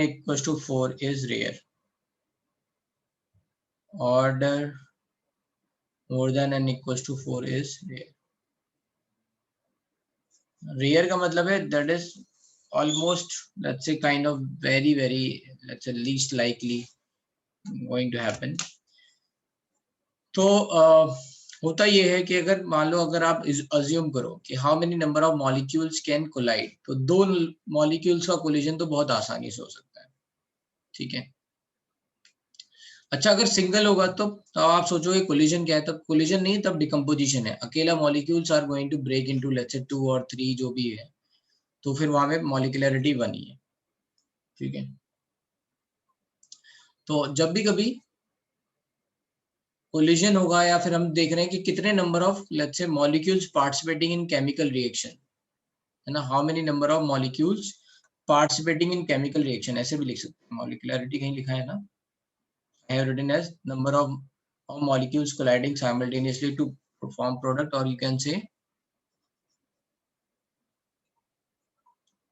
equals to 4 is rare. Order more than and equals to 4 is rare. Rare का मतलब है that is almost, let's say, kind of very let's say least likely going to happen. तो होता ये है कि अगर मान लो, अगर आप अज्यूम करो कि how many number of molecules can collide, तो दो मॉलिक्यूल्स का कोलिजन तो बहुत आसानी से हो सकता है, ठीक है। अच्छा, अगर सिंगल होगा तो आप सोचोगे कोलिजन क्या है, तब कोलिजन नहीं, तब डिकम्पोजिशन है। अकेला molecules are going to break into let's say 2 और 3 जो भी है, तो फिर वहां पे मॉलिक्यूलरिटी बनी है, ठीक है। तो जब भी कभी कोलिजन होगा, या फिर हम देख रहे हैं कि कितने number of let's say molecules participating in chemical reaction, है ना, how many number of molecules participating in chemical reaction, ऐसे भी लिख सकते हैं। मॉलिक्यूलरिटी कहीं लिखा है ना, I have written as number of molecules colliding simultaneously to form product, or you can say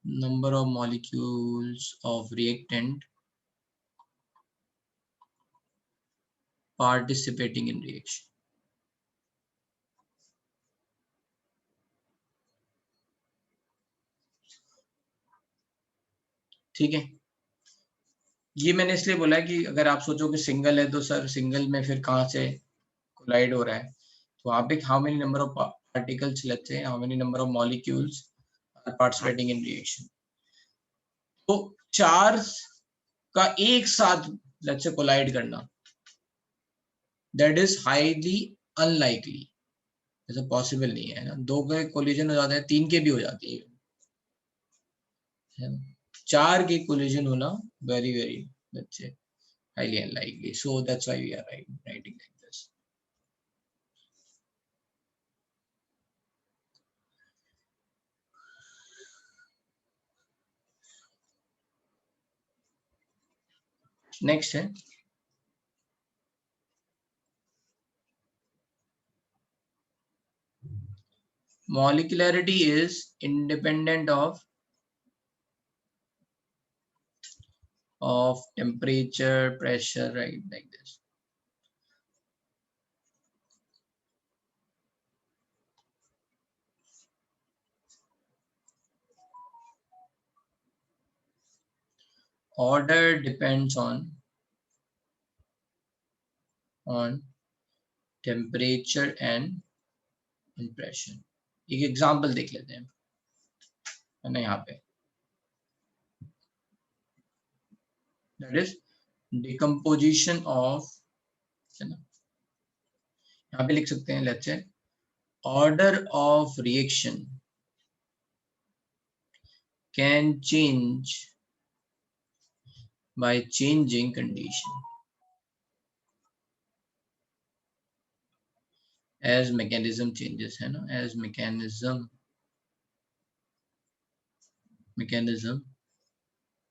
number of molecules of reactant participating in reaction. ठीक है, ये मैंने इसलिए बोला कि अगर आप सोचो कि सिंगल है, तो सर सिंगल में फिर कहाँ से कोलाइड हो रहा है, तो आप एक how many number of particles लेते हैं, how many number of molecules are participating in reaction. तो चार्ज का एक साथ लेट्स से कोलाइड करना, दैट इज हाईली अनलाइकली, ऐसा पॉसिबल नहीं है ना। दो के कोलिजन हो जाते हैं, 3 के भी हो जाती है ना, 4 के कोलिजन होना very let's say highly unlikely, so that's why we are writing like this. Next है molecularity is independent of temperature, pressure, right, like this. order depends on temperature and impression. एक एग्जांपल देख लेते हैं, है ना, यहाँ पे that is decomposition of, है ना, यहाँ पे लिख सकते हैं let's say order of reaction can change by changing condition as mechanism changes, है ना, as mechanism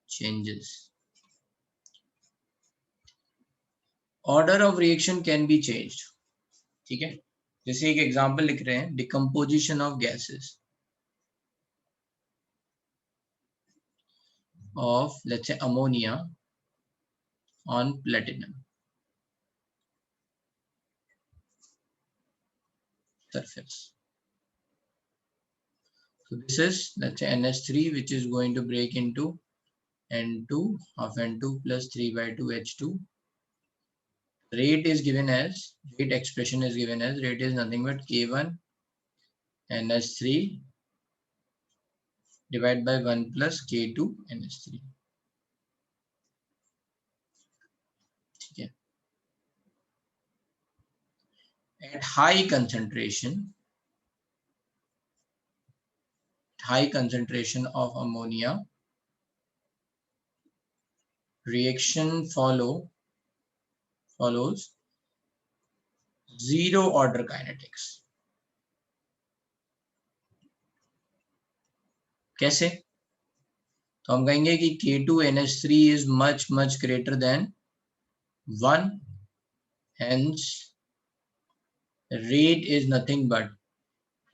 changes. Order of reaction can be changed. ठीक है, जैसे एक एग्जांपल लिख रहे हैं, decomposition of gases of let's say ammonia on platinum surface. So this is let's say NH3 which is going to break into N2 half N2 plus 3/2 H2. Rate is given as, rate expression is given as, rate is nothing but K1 NH3 divided by 1 plus K2 NH3. ठीक है, at high concentration of ammonia, reaction follows zero order kinetics. कैसे? तो हम कहेंगे कि K2NH3 is much greater than 1, hence rate is nothing but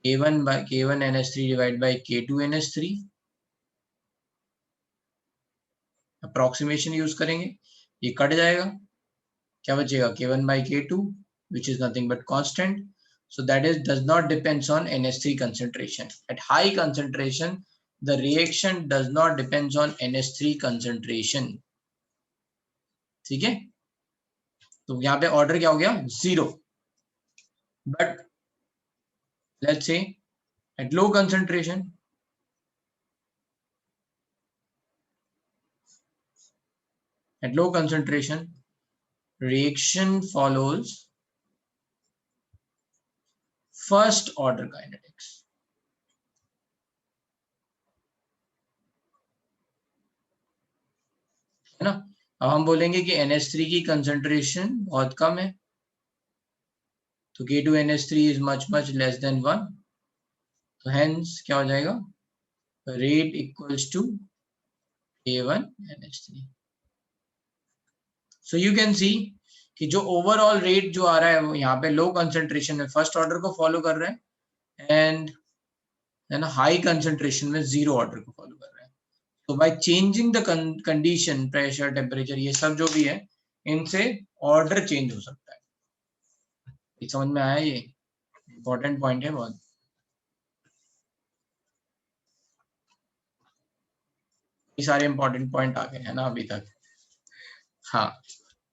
K1NH3 divided by K2NH3. Approximation use करेंगे, ये कट जाएगा, क्या बचेगा, K1 by K2 which is nothing but constant. So that is does not depends on NH3 concentration. At high concentration the reaction does not depends on NH3 concentration. ठीक है, तो यहाँ पे ऑर्डर क्या हो गया, 0. But let's say at low concentration, reaction follows first order kinetics. है ना, अब हम बोलेंगे कि NH3 की कंसंट्रेशन बहुत कम है, तो K2NH3 is much less than 1, तो hence क्या हो जाएगा, rate equals to K1NH3. So you can see कि जो ओवरऑल रेट जो आ रहा है वो यहाँ पे लो कंसंट्रेशन में फर्स्ट ऑर्डर को फॉलो कर रहा है, एंड है ना हाई कंसंट्रेशन में जीरो ऑर्डर को फॉलो कर रहा है. तो by changing the condition, pressure, temperature, ये सब जो भी है, इनसे ऑर्डर चेंज हो सकता है. ये समझ में आया, ये इंपॉर्टेंट पॉइंट है बहुत. ये सारे इंपॉर्टेंट पॉइंट आ गए हैं ना अभी तक. हाँ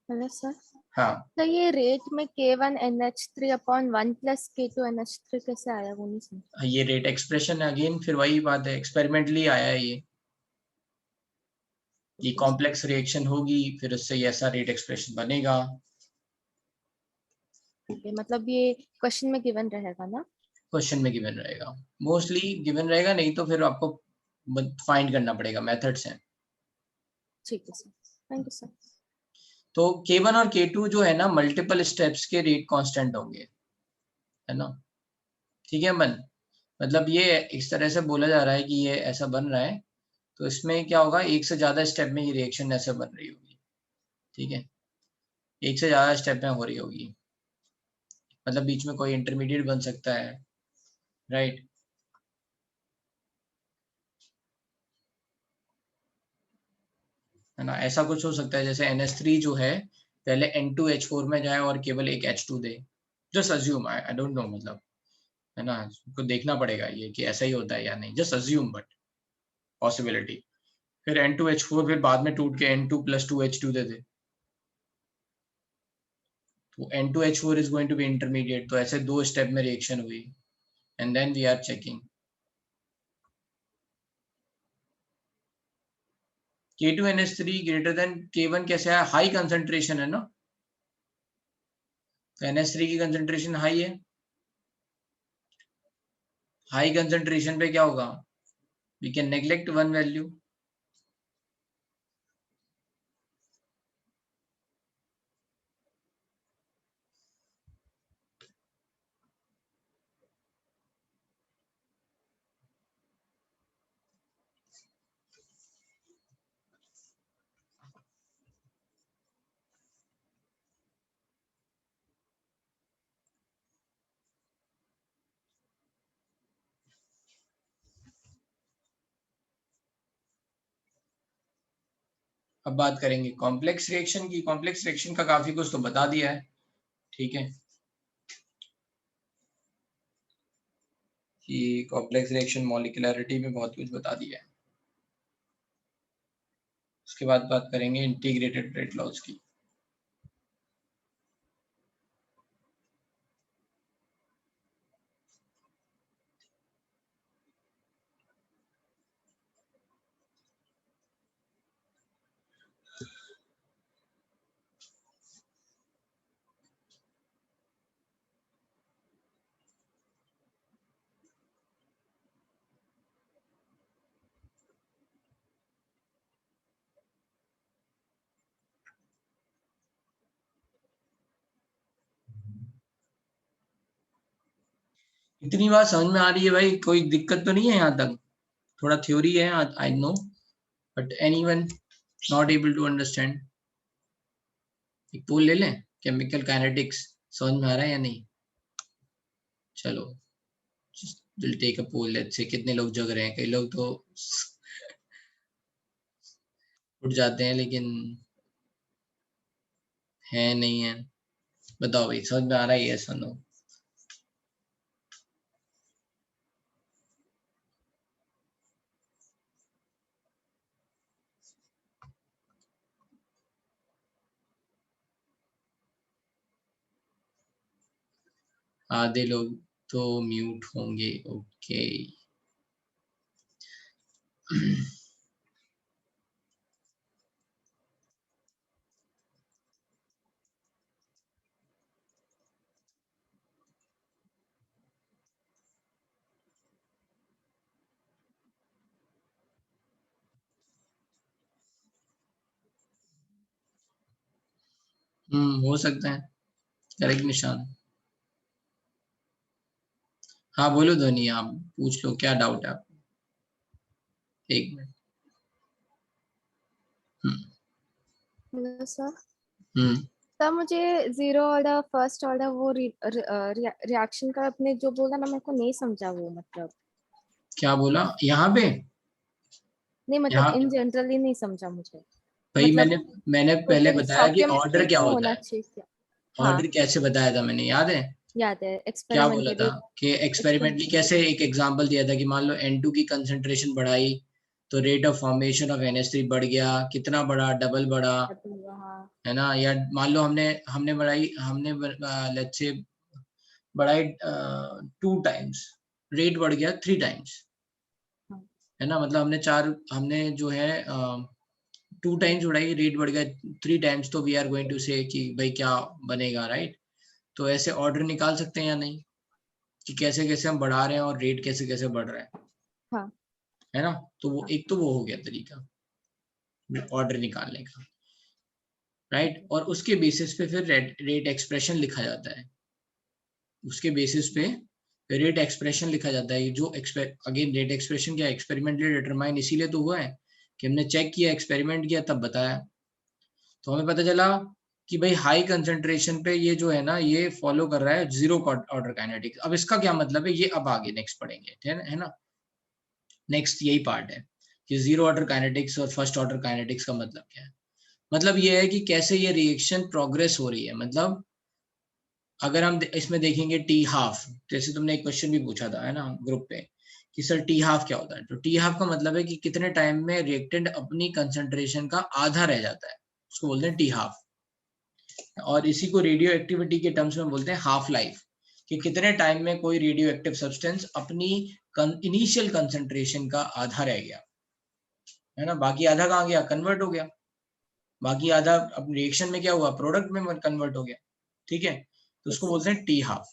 हेलो सर. हाँ, तो ये रेट में K1NH3 upon 1 plus K2NH3 कैसे आया, वो नहीं समझा. ये रेट एक्सप्रेशन है, अगेन फिर वही बात है, एक्सपेरिमेंटली आया है ये कॉम्प्लेक्स रिएक्शन होगी, फिर उससे ऐसा रेट एक्सप्रेशन बनेगा. मतलब ये क्वेश्चन में गिवन रहेगा ना? क्वेश्चन में गिवन रहेगा, मोस्टली गिवन रहेगा, नहीं तो फिर आपको फाइंड करना पड़ेगा, मेथड्स हैं. ठीक है सर, थैंक यू सर. तो K1 और K2 जो है ना, मल्टीपल स्टेप्स के रेट कांस्टेंट होंगे, है ना. ठीक है मन, मतलब ये इस तरह से बोला जा रहा है कि ये ऐसा बन रहा है, तो इसमें क्या होगा, एक से ज्यादा स्टेप में ये रिएक्शन ऐसे बन रही होगी. ठीक है, एक से ज्यादा स्टेप में हो रही होगी, मतलब बीच में कोई इंटरमीडिएट बन सकता है, राइट. है ना, ऐसा कुछ हो सकता है, जैसे NH3 जो है पहले N2H4 में जाए और केवल एक H2 they. Just assume, I don't know, मतलब है ना, को देखना पड़ेगा ये कि ऐसा ही होता है या नहीं, जस्ट अज्यूम, बट पॉसिबिलिटी. फिर N2H4 फिर बाद में टूट के N2+2H2 दे दे, तो N2H4 is going to be intermediate। तो ऐसे 2 स्टेप में रिएक्शन हुई and then we are checking K2NH3 greater than K1 कैसे है, हाई कंसंट्रेशन है ना, तो NH3 की कंसंट्रेशन हाई है, हाई कंसंट्रेशन पे क्या होगा, we can neglect one value, अब बात करेंगे कॉम्प्लेक्स रिएक्शन की। कॉम्प्लेक्स रिएक्शन का काफी कुछ तो बता दिया है, ठीक है, कि कॉम्प्लेक्स रिएक्शन मॉलिक्यूलरिटी में बहुत कुछ बता दिया है। उसके बाद बात करेंगे इंटीग्रेटेड रेट लॉस की। इतनी बात समझ में आ रही है भाई, कोई दिक्कत तो नहीं है यहाँ तक? थोड़ा थ्योरी है, I know, but anyone not able to understand? एक पोल ले लें, केमिकल काइनेटिक्स समझ में आ रहा है या नहीं? चलो will take a poll, let's say कितने लोग जग रहे हैं, कई लोग तो उठ जाते हैं लेकिन है नहीं है। बताओ भाई, समझ में आ रहा है ये? सुनो, आधे लोग तो म्यूट होंगे, ओके। हो सकता है, करेक्ट निशान। हाँ बोलो ध्वनि, आप पूछ लो, क्या डाउट है आपको? एक minute. Hello sir. Hmm sir मुझे जीरो ऑर्डर फर्स्ट ऑर्डर वो रिएक्शन का आपने जो बोला ना, मेरे को नहीं समझा वो, मतलब क्या बोला यहाँ पे? नहीं, मतलब यहाँ इन जनरली नहीं समझा मुझे। भाई मतलब मैंने पहले टोटली बताया कि ऑर्डर स्टोइकियोमेट्रिक क्या में होता होना है। चाहिए। ऑर्डर हाँ कैसे बताया था मैंने, याद है? याद है, क्या बोला था एक्सपेरिमेंटली। कि एक्सपेरिमेंटली कैसे, एक एग्जांपल दिया था कि मान लो N2 की कंसंट्रेशन बढ़ाई तो rate of formation of NH3 बढ़ गया, कितना बढ़ा, डबल बढ़ा, हाँ है ना? या मान लो हमने बढ़ाई, लेट्स से बढ़ाई 2 टाइम्स, रेट बढ़ गया 3 टाइम्स, हाँ है ना? मतलब हमने जो है 2 टाइम्स बढ़ाई, रेट बढ़ गया 3 टाइम्स, तो वी आर गोइंग टू से कि भाई क्या बनेगा, राइट? तो ऐसे ऑर्डर निकाल सकते हैं या नहीं, कि कैसे कैसे हम बढ़ा रहे हैं और रेट कैसे कैसे बढ़ रहा है, हाँ है ना? तो वो हाँ एक तो वो हो गया तरीका ऑर्डर निकालने का, राइट? और उसके बेसिस पे फिर रेट एक्सप्रेशन लिखा जाता है, उसके बेसिस पे रेट एक्सप्रेशन लिखा जाता है। जो अगेन रेट एक्सप्रेशन क्या, एक्सपेरिमेंटली डिटरमाइन इसीलिए तो हुआ है कि हमने चेक किया, एक्सपेरिमेंट किया, तब बताया। तो हमें पता चला कि भाई हाई कंसंट्रेशन पे ये जो है ना, ये फॉलो कर रहा है जीरो ऑर्डर काइनेटिक्स। अब इसका क्या मतलब है, ये अब आगे नेक्स्ट पढ़ेंगे, है ना? नेक्स्ट यही पार्ट है कि जीरो ऑर्डर काइनेटिक्स और फर्स्ट ऑर्डर काइनेटिक्स का मतलब क्या है। मतलब ये है कि कैसे ये रिएक्शन प्रोग्रेस हो रही है। मतलब अगर हम इसमें देखेंगे टी हाफ, जैसे तुमने एक क्वेश्चन भी पूछा था, है ना, ग्रुप पे, कि सर टी हाफ क्या होता है, तो टी हाफ का मतलब है कि कितने टाइम में रिएक्टेंट अपनी कंसंट्रेशन का आधा रह जाता है, उसको बोलते हैं टी हाफ। और इसी को रेडियो एक्टिविटी के टर्म्स में बोलते हैं हाफ लाइफ, कि कितने टाइम में कोई रेडियो एक्टिव सब्सटेंस अपनी इनिशियल कंसंट्रेशन का आधा रह गया, है ना, बाकी आधा कहाँ गया, कन्वर्ट हो गया, बाकी आधा अब रिएक्शन में क्या हुआ, प्रोडक्ट में कन्वर्ट हो गया, ठीक है, तो उसको बोलते हैं टी हाफ।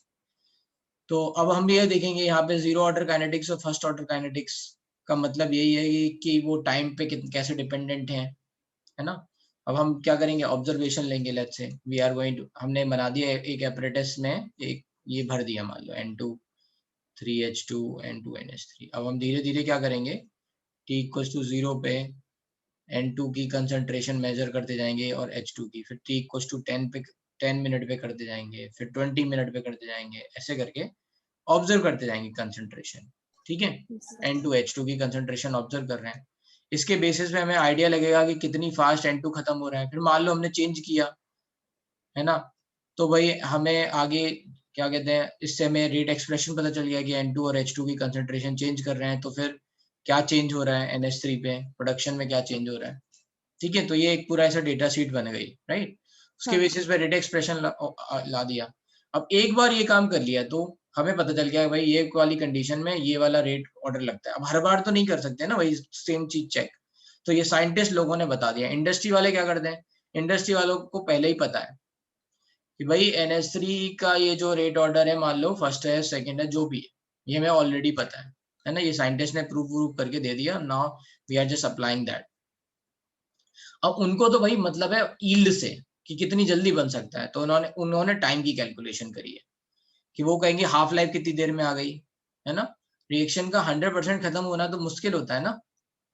तो अब हम ये देखेंगे यहाँ पे जीरो ऑर्डर काइनेटिक्स और फर्स्ट ऑर्डर काइनेटिक्स का मतलब यही है कि वो टाइम पे कैसे डिपेंडेंट है ना। अब हम क्या करेंगे, ऑब्जर्वेशन लेंगे, let's say we are going to, हमने बना दिया एक एपरेटस में एक ये भर दिया, मान लो N2 3H2 N2 NH3। अब हम धीरे धीरे क्या करेंगे, t इक्वल्स टू 0 पे N2 की कंसंट्रेशन मेजर करते जाएंगे और H2 की, फिर t इक्वल्स टू 10 पे 10 मिनट पे करते जाएंगे, फिर 20 मिनट पे करते जाएंगे, ऐसे करके ऑब्जर्व करते जाएंगे कंसंट्रेशन, ठीक है, N2 H2 की कंसंट्रेशन ऑब्जर्व कर रहे हैं। इसके बेसिस पे हमें आइडिया लगेगा कि कितनी फास्ट N2 खत्म हो रहा है। फिर मान लो हमने चेंज किया, है ना, तो भाई हमें आगे क्या कहते हैं, इससे हमें रेट एक्सप्रेशन पता चल गया कि N2 और H2 की कंसंट्रेशन चेंज कर रहे हैं, तो फिर क्या चेंज हो रहा है NH3 पे, प्रोडक्शन में क्या चेंज हो रहा है, ठीक है। तो ये एक पूरा ऐसा डेटा शीट बन गई, राइट, उसके बेसिस पे रेट एक्सप्रेशन ला दिया। अब एक बार ये काम कर लिया तो हमें पता चल गया भाई ये वाली कंडीशन में ये वाला रेट ऑर्डर लगता है। अब हर बार तो नहीं कर सकते ना भाई सेम चीज चेक, तो ये साइंटिस्ट लोगों ने बता दिया। इंडस्ट्री वाले क्या करते हैं, इंडस्ट्री वालों को पहले ही पता है कि भाई NH3 का ये जो रेट ऑर्डर है, मान लो फर्स्ट है सेकंड है जो भी है, ये हमें ऑलरेडी पता है ना, ये साइंटिस्ट ने प्रूव करके दे दिया, now we are just applying that. अब उनको तो भाई मतलब है यील्ड से कि कितनी जल्दी बन सकता है, तो उन्होंने टाइम की कैलकुलेशन करी है कि वो कहेंगे हाफ लाइफ कितनी देर में आ गई, है ना। रिएक्शन का 100% खत्म होना तो मुश्किल होता है ना,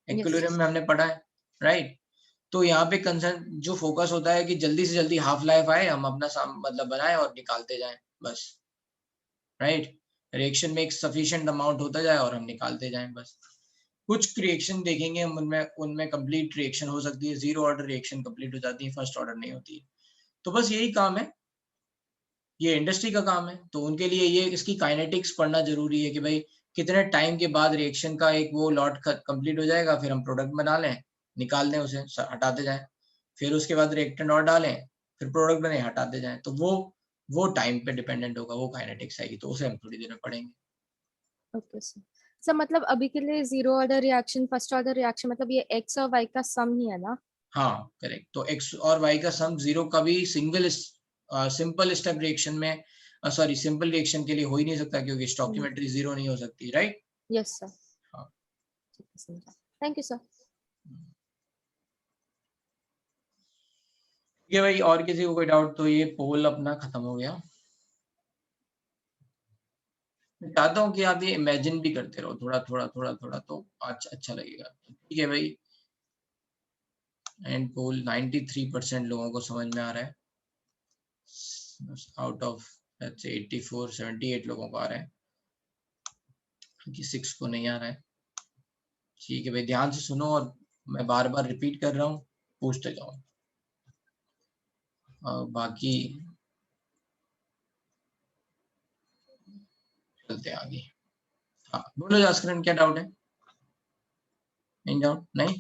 इक्विलिब्रियम में हमने पढ़ा है, राइट। तो यहाँ पे कंसर्न जो फोकस होता है कि जल्दी से जल्दी हाफ लाइफ आए, हम अपना मतलब बनाए और निकालते जाएं बस, राइट। रिएक्शन में एक सफिशिएंट अमाउंट होता जाए और हम निकालते जाएं बस। कुछ रिएक्शन देखेंगे हम, उनमें कंप्लीट रिएक्शन हो सकती है, जीरो ऑर्डर रिएक्शन कंप्लीट हो जाती है, फर्स्ट ऑर्डर नहीं होती है। तो बस यही काम है, ये इंडस्ट्री का काम है। तो उनके लिए ये इसकी काइनेटिक्स पढ़ना जरूरी है कि भाई कितने टाइम के बाद रिएक्शन का एक वो लॉट कंप्लीट हो जाएगा, फिर हम प्रोडक्ट बना लें, निकाल दें उसे, हटाते जाएं, फिर उसके बाद रिएक्टेंट और डालें, फिर प्रोडक्ट बने, हटाते जाएं। तो वो टाइम पे डिपेंडेंट होगा, वो काइनेटिक्स आएगी, तो उसे हम थोड़ी देर में पढ़ेंगे। ओके सर मतलब अभी के लिए zero order reaction first order reaction मतलब ये एक्स और वाई का सम ही है ना। हाँ करेक्ट, तो एक्स और वाई का सम जीरो कभी सिंपल स्टेप रिएक्शन में, सॉरी सिंपल रिएक्शन के लिए हो ही नहीं सकता, क्योंकि स्टोइकियोमेट्री जीरो नहीं हो सकती, राइट। यस सर, हाँ, थैंक यू सर। ठीक है भाई, और किसी को कोई डाउट तो ये पोल अपना खत्म हो गया। मैं चाहता हूँ कि आप ये इमेजिन भी करते रहो थोड़ा थोड़ा थोड़ा थोड़ा, तो अच्छा लगेगा। ठीक है भाई, एंड पोल 93% लोगों को समझ में आ रहा है, आउट ऑफ 84 78 लोगों को आ रहा है, क्योंकि 6 को नहीं आ रहा है। ठीक है भाई, ध्यान से सुनो, और मैं बार बार रिपीट कर रहा हूँ, पूछते जाओ। बाकी चलते हैं आगे। हाँ बोलो जास्करन, क्या डाउट है? नहीं डाउट, नहीं।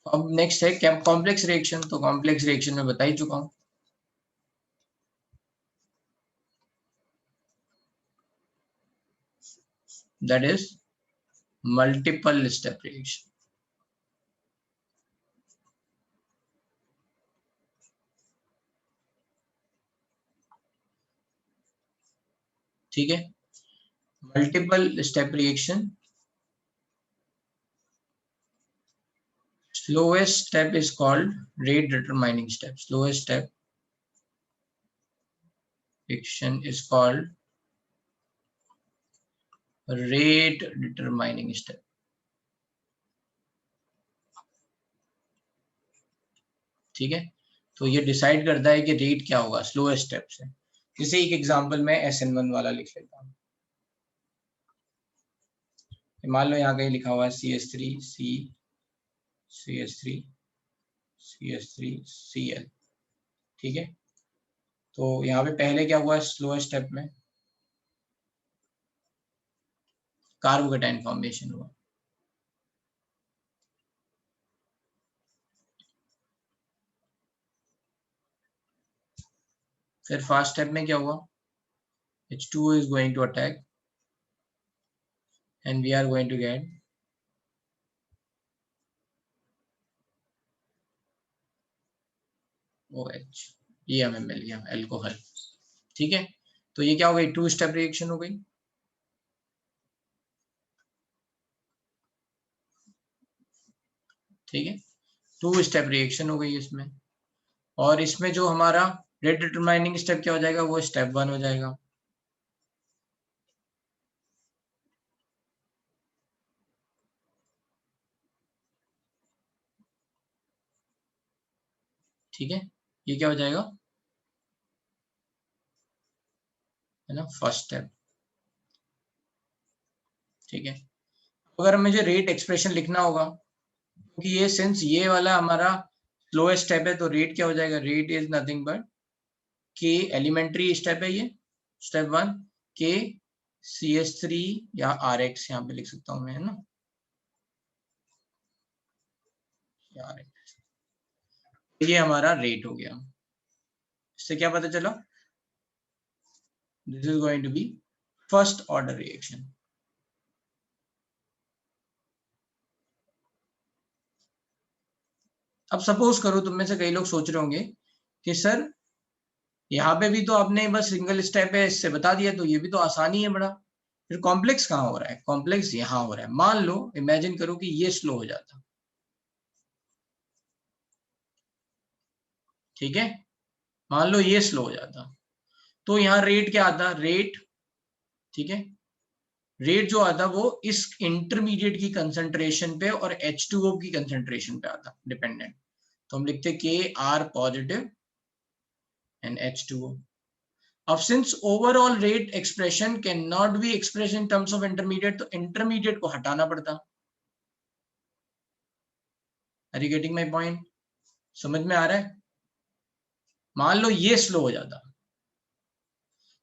अब नेक्स्ट है कॉम्प्लेक्स रिएक्शन। तो कॉम्प्लेक्स रिएक्शन में बता ही चुका हूँ, that is multiple step reaction। ठीक है, multiple step reaction, slowest step is called rate determining step, slowest step reaction is called rate determining step। ठीक है, तो ये डिसाइड करता है कि रेट क्या होगा स्लोएस्ट स्टेप से। जैसे एक एग्जांपल में SN1 वाला लिख लेता हूँ, मान लो यहाँ कहीं लिखा हुआ है CH3 CH3 CH3 Cl। ठीक है, तो यहाँ पे पहले क्या हुआ है स्लोएस्ट स्टेप में, कार्बोकेटाइन फॉर्मेशन हुआ। फिर फर्स्ट स्टेप में क्या हुआ, H2O is going to attack and we are going to get OH, ये हमें मिल गया अल्कोहल। ठीक है, तो ये क्या हो गई, 2 स्टेप रिएक्शन हो गई। ठीक है, 2 स्टेप रिएक्शन हो गई इसमें, और इसमें जो हमारा रेट डिटरमाइनिंग स्टेप क्या हो जाएगा, वो स्टेप 1 हो जाएगा। ठीक है, ये क्या हो जाएगा, है ना, फर्स्ट स्टेप। ठीक है, अगर मुझे रेट एक्सप्रेशन लिखना होगा, क्योंकि ये सिंस ये वाला हमारा स्लोएस्ट स्टेप है, तो रेट क्या हो जाएगा, रेट इज नथिंग बट के, एलिमेंट्री स्टेप है ये, स्टेप 1 के CH3 या RX यहाँ पे लिख सकता हूँ मैं, है ना, RX। ये हमारा रेट हो गया। इससे क्या पता चला, this is going to be first order reaction. अब सपोज करो तुम में से कई लोग सोच रहे होंगे कि सर यहाँ पे भी तो आपने बस सिंगल स्टेप है, इससे बता दिया, तो ये भी तो आसानी है बड़ा, फिर कॉम्प्लेक्स कहाँ हो रहा है, कॉम्प्लेक्स यहाँ हो रहा है। मान लो, इमेजिन करो कि ये स्लो हो जाता, ठीक है, मान लो ये स्लो हो जाता, तो यहाँ रेट क्या आता, रेट, ठीक है, रेट जो आता वो इस इंटरमीडिएट की कंसंट्रेशन पे और H2O की कंसंट्रेशन पे आता, डिपेंडेंट। तो हम लिखते Kr पॉजिटिव एंड H2O। अब since overall rate expression can not be express in terms of intermediate, तो इंटरमीडिएट को हटाना पड़ता। Are you getting my point, समझ में आ रहा है। मान लो ये स्लो हो जाता,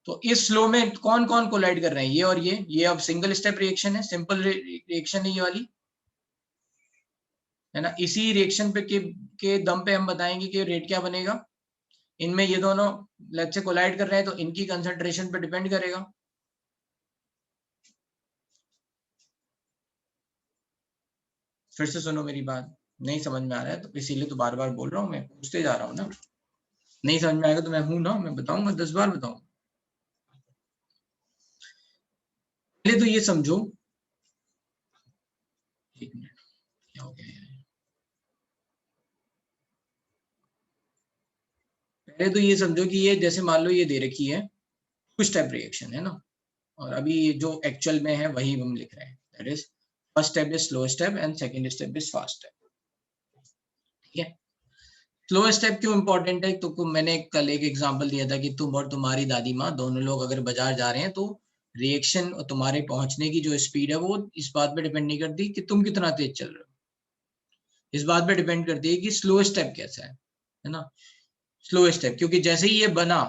तो इस स्लो में कौन कौन कोलाइड कर रहे हैं, ये और ये अब सिंगल स्टेप रिएक्शन है, सिंपल रिएक्शन है ये वाली, है ना। इसी रिएक्शन पे के दम पे हम बताएंगे कि रेट क्या बनेगा। इनमें ये दोनों लेट्स से कोलाइड कर रहे हैं, तो इनकी कंसंट्रेशन पे डिपेंड करेगा। फिर से सुनो मेरी बात, नहीं समझ में आ रहा है तो इसीलिए तो बार बार बोल रहा हूँ, मैं पूछते जा रहा हूँ ना। नहीं समझ में आएगा तो मैं हूं ना, मैं बताऊंगा, 10 बार बताऊंगा। पहले तो ये समझो, एक मिनट, क्या हो गया है, पहले तो ये समझो कि ये जैसे मान लो ये दे रखी है 2 स्टेप रिएक्शन, है ना, और अभी जो एक्चुअल में है वही हम लिख रहे हैं, that is first step is slow step and second step is fast step. ठीक है, स्लो स्टेप क्यों इंपॉर्टेंट है, तो मैंने कल एक एग्जांपल दिया था कि तुम और तुम्हारी दादी माँ दोनों लोग अगर बाजार जा रहे हैं, तो रिएक्शन और तुम्हारे पहुंचने की जो स्पीड है वो इस बात पे डिपेंड नहीं करती कि तुम कितना तेज चल रहे हो, इस बात पे डिपेंड करती है कि स्लो स्टेप कैसा है ना, स्लो स्टेप, क्योंकि जैसे ही ये बना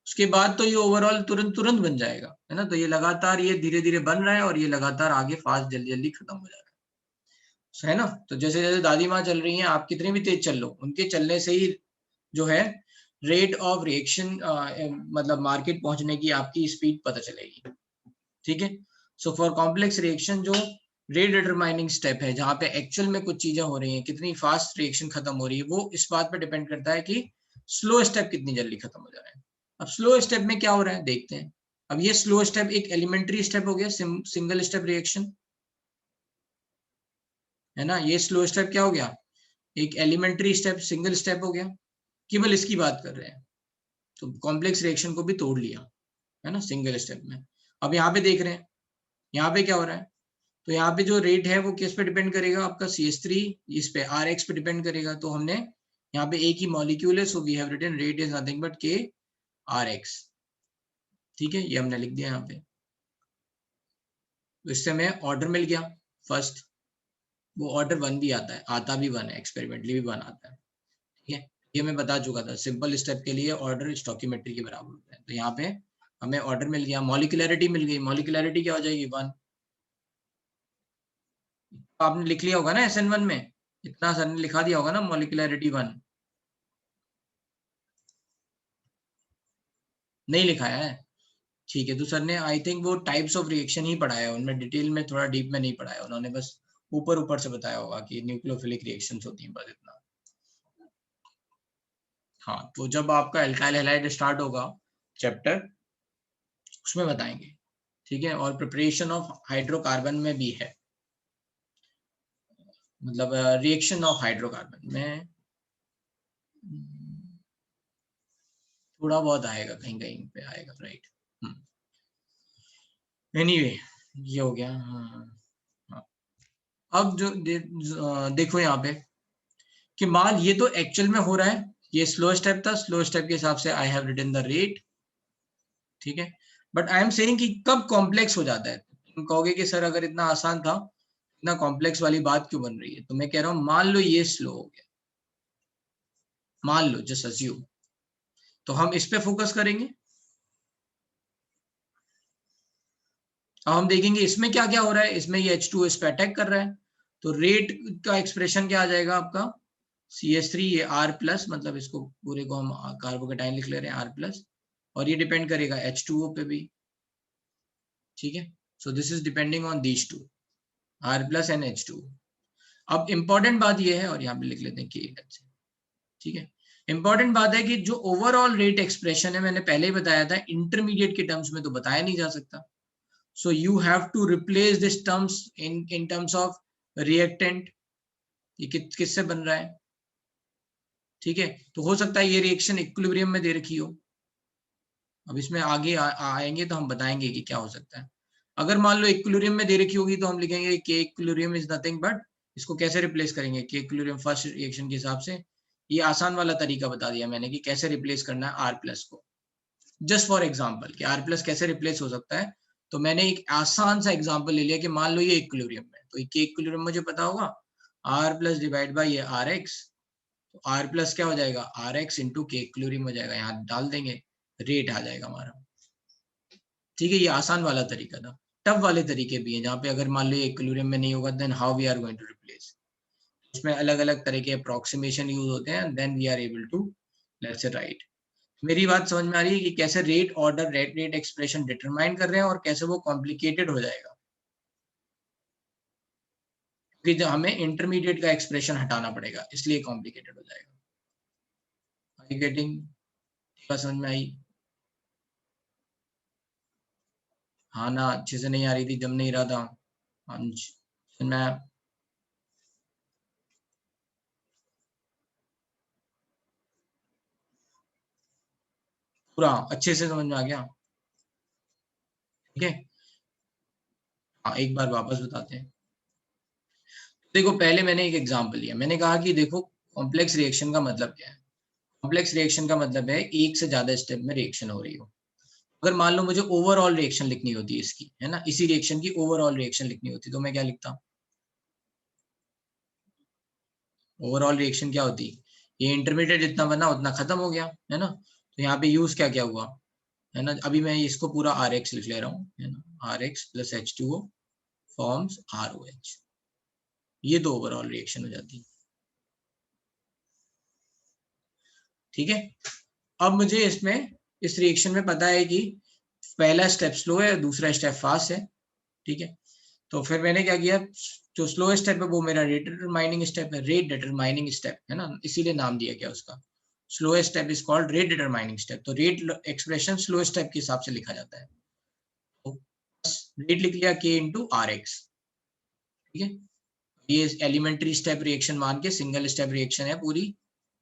उसके बाद तो ये ओवरऑल तुरंत तुरंत बन जाएगा, है ना, तो ये लगातार ये धीरे धीरे बन रहा है और ये लगातार आगे फास्ट जल्दी जल्दी खत्म हो जा रहा है ना। तो जैसे जैसे दादी माँ चल रही हैं, आप कितनी भी तेज चल लो, उनके चलने से ही जो है रेट ऑफ रिएक्शन मतलब मार्केट पहुंचने की आपकी स्पीड पता चलेगी। ठीक है, सो फॉर कॉम्प्लेक्स रिएक्शन जो रेट डिटरमाइनिंग स्टेप है, जहां पे एक्चुअल में कुछ चीजें हो रही हैं, कितनी फास्ट रिएक्शन खत्म हो रही है, वो इस बात पे डिपेंड करता है कि स्लो स्टेप कितनी जल्दी खत्म हो जा रहा है। अब स्लो स्टेप में क्या हो रहा है देखते हैं। अब ये स्लो स्टेप एक एलिमेंट्री स्टेप हो गया, सिंगल स्टेप रिएक्शन, है ना। ये स्लो स्टेप क्या हो गया, एक एलिमेंट्री स्टेप, सिंगल स्टेप हो गया, केवल इसकी बात कर रहे हैं। तो कॉम्प्लेक्स रिएक्शन को भी तोड़ लिया, है ना, सिंगल स्टेप में। अब यहाँ पे देख रहे हैं, यहाँ पे क्या हो रहा है, तो यहाँ पे जो रेट है वो किस पे डिपेंड करेगा, आपका CH3 इस पे RX पे डिपेंड करेगा। तो हमने यहाँ पे एक ही मॉलिक्यूल है, so we have written rate is nothing but KRX। ठीक है, ये हमने लिख दिया यहाँ पे। तो इससे हमें ऑर्डर मिल गया फर्स्ट, वो ऑर्डर 1 भी आता है, आता भी 1 है, एक्सपेरिमेंटली भी 1 आता है। ठीक है, ये मैं बता चुका था, सिंपल स्टेप के लिए ऑर्डर स्टोकियोमेट्री के बराबर होता है। तो यहाँ पे हमें ऑर्डर मिल गया, मॉलिक्यूलरिटी मिल गई, मॉलिक्यूलरिटी क्या हो जाएगी 1, आपने लिख लिया होगा ना SN1 में, इतना सर ने लिखा दिया होगा ना मॉलिक्यूलरिटी 1, नहीं लिखा है? ठीक है, तो सर ने आई थिंक वो टाइप्स ऑफ रिएक्शन ही पढ़ाया है, उनमें डिटेल में थोड़ा डीप में नहीं पढ़ाया, उन्होंने बस ऊपर ऊपर से बताया होगा कि न्यूक्लियोफिलिक रिएक्शंस होती हैं, बस इतना। हाँ, तो जब आपका एल्काइल हैलाइड स्टार्ट होगा चैप्टर, उसमें बताएंगे, ठीक है। और प्रिपरेशन ऑफ हाइड्रोकार्बन में भी है, मतलब रिएक्शन ऑफ हाइड्रोकार्बन में थोड़ा बहुत आएगा, कहीं कहीं पे आएगा, राइट। एनीवे ये हो गया। हाँ। अब जो देखो यहाँ पे कि मान ये तो एक्चुअल में हो रहा है, ये स्लो स्टेप था, स्लो स्टेप के हिसाब से I have written the rate, ठीक है। बट आई एम सेइंग कि कब कॉम्प्लेक्स हो जाता है, तुम कहोगे कि सर अगर इतना आसान था, इतना कॉम्प्लेक्स वाली बात क्यों बन रही है? तो मैं कह रहा हूं मान लो ये स्लो हो गया, मान लो, जस्ट अस्यूम, तो हम इस पे फोकस करेंगे। अब हम देखेंगे इसमें क्या क्या हो रहा है, इसमें ये H2 इस पे अटैक कर रहा है, तो रेट का एक्सप्रेशन क्या आ जाएगा आपका, CH3 ये R+, मतलब इसको पूरे को हम कार्बोकेटाइन लिख ले रहे हैं R+, और ये डिपेंड करेगा H2O पे भी, ठीक है। So this is depending on these two, R+ and H2। अब इंपॉर्टेंट बात ये है, और यहाँ पे लिख लेते हैं K, ठीक है। इंपॉर्टेंट बात है कि जो ओवरऑल रेट एक्सप्रेशन है, मैंने पहले ही बताया था, इंटरमीडिएट के टर्म्स में तो बताया नहीं जा सकता। So you have to replace this terms in terms of reactant, ये किससे बन रहा है, ठीक है। तो हो सकता है ये रिएक्शन इक्विलिब्रियम में दे रखी हो, अब इसमें आगे आएंगे तो हम बताएंगे कि क्या हो सकता है। अगर मान लो इक्विलिब्रियम में दे रखी होगी तो हम लिखेंगे के इक्विलिब्रियम इज नथिंग बट, इसको कैसे रिप्लेस करेंगे के इक्विलिब्रियम फर्स्ट रिएक्शन के हिसाब से, ये आसान वाला तरीका बता दिया मैंने कि कैसे रिप्लेस करना है R+ को। जस्ट फॉर एग्जाम्पल कि R+ कैसे रिप्लेस हो सकता है, तो मैंने एक आसान सा एग्जांपल ले लिया कि मान लो ये इक्विलिब्रियम में, तो के इक्विलिब्रियम मुझे पता होगा R+ डिवाइड बाय ये RX, तो R+ क्या हो जाएगा, RX इंटू के इक्विलिब्रियम हो जाएगा, यहाँ डाल देंगे, रेट आ जाएगा हमारा, ठीक है। ये आसान वाला तरीका था। टफ वाले तरीके भी हैं जहाँ पे अगर मान लो ये इक्विलिब्रियम में नहीं होगा, then how we are going to replace, उसमें अलग अलग तरह के अप्रोक्सीमेशन यूज होते हैं, then we are able to let's say write. मेरी बात समझ में आ रही है कि कैसे rate order rate expression determine कर रहे हैं और कैसे वो कॉम्प्लिकेटेड हो जाएगा, क्योंकि हमें इंटरमीडिएट का एक्सप्रेशन हटाना पड़ेगा, इसलिए कॉम्प्लिकेटेड हो जाएगा। Are you getting? बात समझ में आई? हाँ ना, अच्छे से नहीं आ रही थी, जम नहीं रहा था। हाँ समझ में आया? पूरा अच्छे से समझ में आ गया, ठीक है। हाँ एक बार वापस बताते हैं। देखो पहले मैंने एक एग्जांपल लिया, मैंने कहा कि देखो कॉम्प्लेक्स रिएक्शन का मतलब क्या है। कॉम्प्लेक्स रिएक्शन का मतलब है एक से ज्यादा स्टेप में रिएक्शन हो रही हो। अगर मान लो मुझे ओवरऑल रिएक्शन लिखनी होती है इसकी, है ना, इसी रिएक्शन की ओवरऑल रिएक्शन लिखनी होती तो मैं क्या लिखता, ओवरऑल रिएक्शन क्या होती, ये इंटरमीडिएट जितना बना उतना खत्म हो गया, है ना। तो यहाँ पे यूज क्या क्या हुआ, है ना, अभी मैं इसको पूरा RX लिख ले रहा हूँ, है ना, RX plus H2O forms ROH, ये तो ओवरऑल रिएक्शन हो जाती है, ठीक है। अब मुझे इसमें इस रिएक्शन में पता है कि पहला स्टेप स्लो है, दूसरा स्टेप फास्ट है, ठीक है। तो फिर मैंने क्या किया, जो स्लो स्टेप है वो मेरा रेट डिटरमाइनिंग स्टेप है, रेट डिटरमाइनिंग स्टेप, है ना, इसीलिए नाम दिया गया उसका, slow step is called rate determining step. तो रेट एक्सप्रेशन स्लो स्टेप के हिसाब से लिखा जाता है, तो रेट लिख लिया K इंटू RX, ठीक है। ये एलिमेंट्री स्टेप रिएक्शन मान के, सिंगल स्टेप रिएक्शन है पूरी,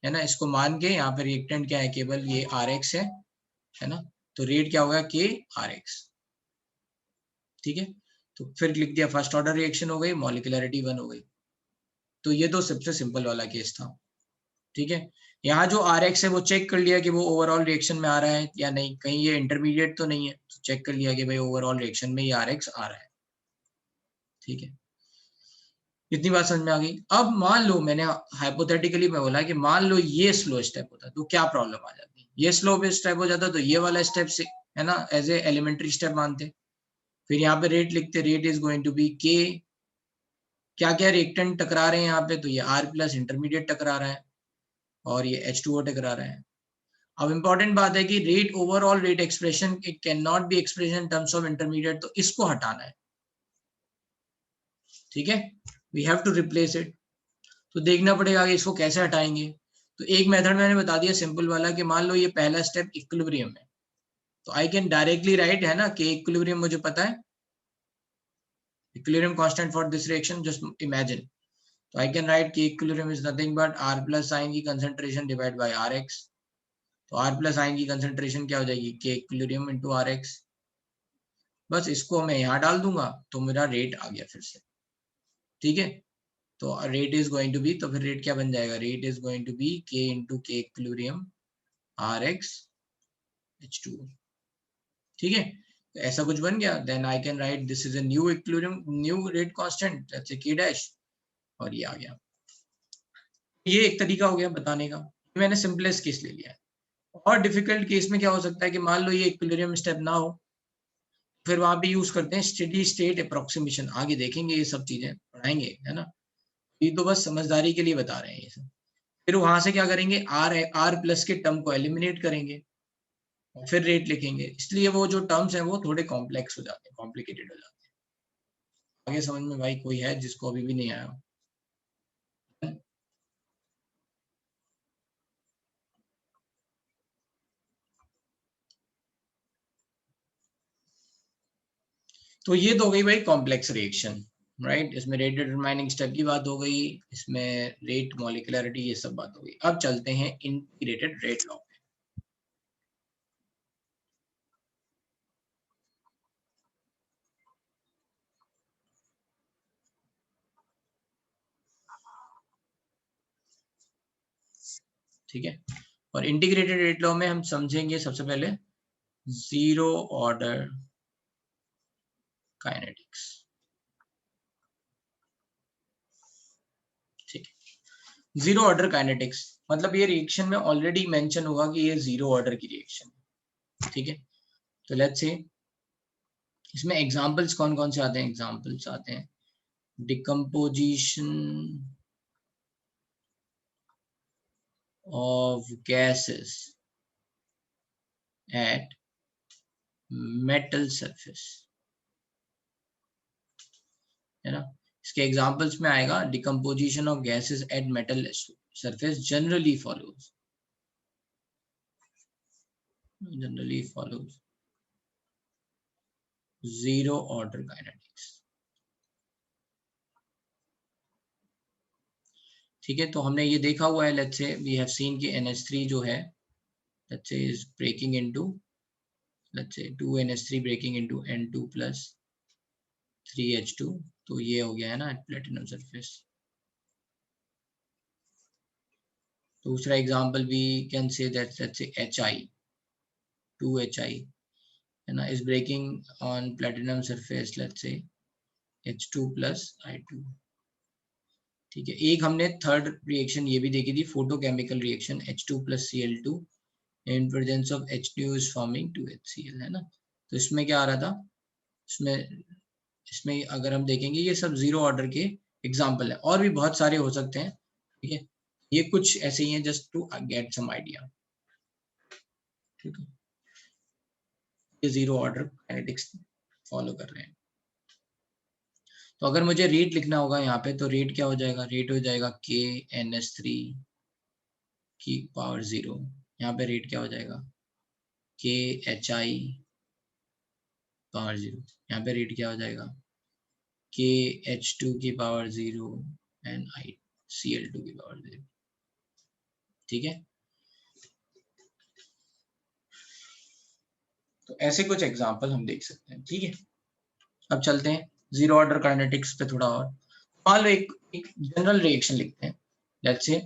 है ना, इसको मान के यहाँ पे रिएक्टेंट क्या है, केवल ये RX है ना, तो रेट क्या होगा K RX, ठीक है। तो फिर लिख दिया फर्स्ट ऑर्डर रिएक्शन हो गई, मॉलिक्यूलरिटी 1 हो गई। तो ये तो सबसे सिंपल वाला केस था, ठीक है। यहाँ जो RX है वो चेक कर लिया कि वो ओवरऑल रिएक्शन में आ रहा है या नहीं, कहीं ये इंटरमीडिएट तो नहीं है, तो चेक कर लिया कि भाई ओवरऑल रिएक्शन में ये RX आ रहा है, ठीक है। इतनी बात समझ में आ गई। अब मान लो मैंने हाइपोथेटिकली मैं बोला कि मान लो ये स्लो स्टेप होता तो क्या प्रॉब्लम आ जाती, ये स्लो स्टेप हो जाता तो ये वाला स्टेप से, है ना, एज ए एलिमेंट्री स्टेप मानते, फिर यहाँ पे रेट लिखते, rate is going to be K क्या क्या रिएक्टेंट टकरा रहे हैं यहाँ पे, तो ये R प्लस इंटरमीडिएट टकरा रहा है और ये H2O टकरा रहा है। अब इंपॉर्टेंट बात है कि rate overall rate expression it can not be expression in terms of intermediate, तो इसको हटाना है, ठीक है, we have to replace it. तो देखना पड़ेगा कि इसको कैसे हटाएंगे। तो एक मेथड मैंने बता दिया सिंपल वाला कि मान लो ये पहला स्टेप इक्विलिब्रियम है, तो आई कैन डायरेक्टली राइट, है ना, कि इक्विलिब्रियम मुझे पता है, equilibrium constant for this reaction, just imagine. तो आई कैन राइट कि equilibrium is nothing but R plus ion की कंसंट्रेशन डिवाइड बाय Rx। तो R प्लस आयन की कंसंट्रेशन क्या हो जाएगी, K इक्विलिब्रियम इनटू Rx। बस इसको मैं यहाँ डाल दूंगा तो मेरा रेट आ गया फिर से, ठीक है। तो rate is going to be, तो फिर रेट क्या बन जाएगा, rate is going to be K into K equilibrium Rx H2O, ठीक है। तो ऐसा कुछ बन गया, then I can write this is a new equilibrium, new rate constant, let's say K dash, और ये आ गया। ये एक तरीका हो गया बताने का, मैंने सिंपलेस्ट केस ले लिया है। और डिफिकल्ट केस में क्या हो सकता है कि मान लो ये इक्विलिब्रियम स्टेप ना हो, फिर वहां पे यूज करते हैं स्टेडी स्टेट अप्रोक्सीमेशन। आगे देखेंगे ये सब चीजें, पढ़ाएंगे, है ना, ये तो बस समझदारी के लिए बता रहे हैं ये सब। फिर वहां से क्या करेंगे, आर प्लस के टर्म को एलिमिनेट करेंगे और फिर रेट लिखेंगे, इसलिए वो जो टर्म्स हैं वो थोड़े कॉम्प्लेक्स हो जाते हैं, कॉम्प्लिकेटेड हो जाते हैं। आगे समझ में भाई कोई है जिसको अभी भी नहीं आया? तो ये तो हो गई भाई कॉम्प्लेक्स रिएक्शन, राइट। इसमें रेट डिटरमाइनिंग स्टेप की बात हो गई, इसमें रेट मॉलिक्यूलरिटी ये सब बात हो गई। अब चलते हैं इंटीग्रेटेड रेट लॉ पे। ठीक है, और इंटीग्रेटेड रेट लॉ में हम समझेंगे सबसे पहले जीरो ऑर्डर काइनेटिक्स, ठीक है। जीरो ऑर्डर काइनेटिक्स मतलब ये रिएक्शन में ऑलरेडी मेंशन होगा कि ये जीरो ऑर्डर की रिएक्शन है, ठीक है। तो लेट्स से इसमें एग्जांपल्स कौन कौन से आते हैं, एग्जांपल्स आते हैं decomposition of gases at metal surface, है ना। इसके एग्जांपल्स में आएगा decomposition of gases at metal surface generally follows zero order kinetics, ठीक है। तो हमने ये देखा हुआ है, लेट्स से वी हैव सीन कि NH3 जो है लेट्स से इज ब्रेकिंग इनटू, लेट्स से 2NH3 breaking into N2 plus 3H2, तो ये हो गया है ना प्लेटिनम सरफेस। दूसरा एग्जांपल भी can say that let's say HI 2HI, है ना, is breaking on platinum surface, let's say H2 plus I2, ठीक है। एक हमने थर्ड रिएक्शन ये भी देखी थी, photochemical reaction H2 plus Cl2 in presence of H2 is forming 2HCl, है ना। तो इसमें क्या आ रहा था, इसमें अगर हम देखेंगे ये सब जीरो ऑर्डर के एग्जाम्पल है, और भी बहुत सारे हो सकते हैं, ठीक है। ये कुछ ऐसे ही है just to get some idea, ठीक है। ये जीरो ऑर्डर काइनेटिक्स फॉलो कर रहे हैं। तो अगर मुझे रेट लिखना होगा यहाँ पे, तो रेट क्या हो जाएगा, रेट हो जाएगा KNH3 की पावर 0, यहाँ पे रेट क्या हो जाएगा KHI पावर 0, यहाँ पे रेट क्या हो जाएगा KH2 की पावर 0 एंड Cl2 की पावर 0, ठीक है। तो ऐसे कुछ एग्जांपल हम देख सकते हैं, ठीक है। अब चलते हैं जीरो ऑर्डर काइनेटिक्स पे थोड़ा और। मान लो एक जनरल रिएक्शन लिखते हैं, let's say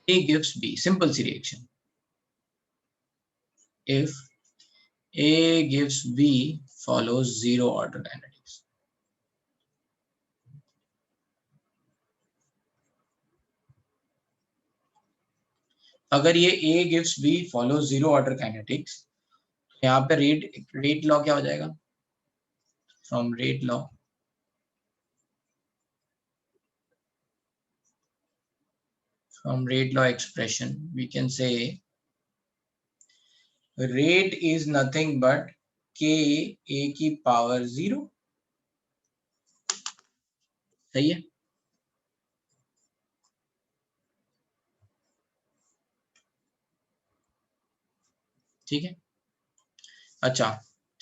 A gives B, simple सी reaction. If A gives B follows zero order kinetics, अगर ये A gives B follows zero order kinetics, यहाँ पे रेट लॉ क्या हो जाएगा, from rate law from rate law expression we can say rate is nothing but k a की power 0. सही है. ठीक है. अच्छा,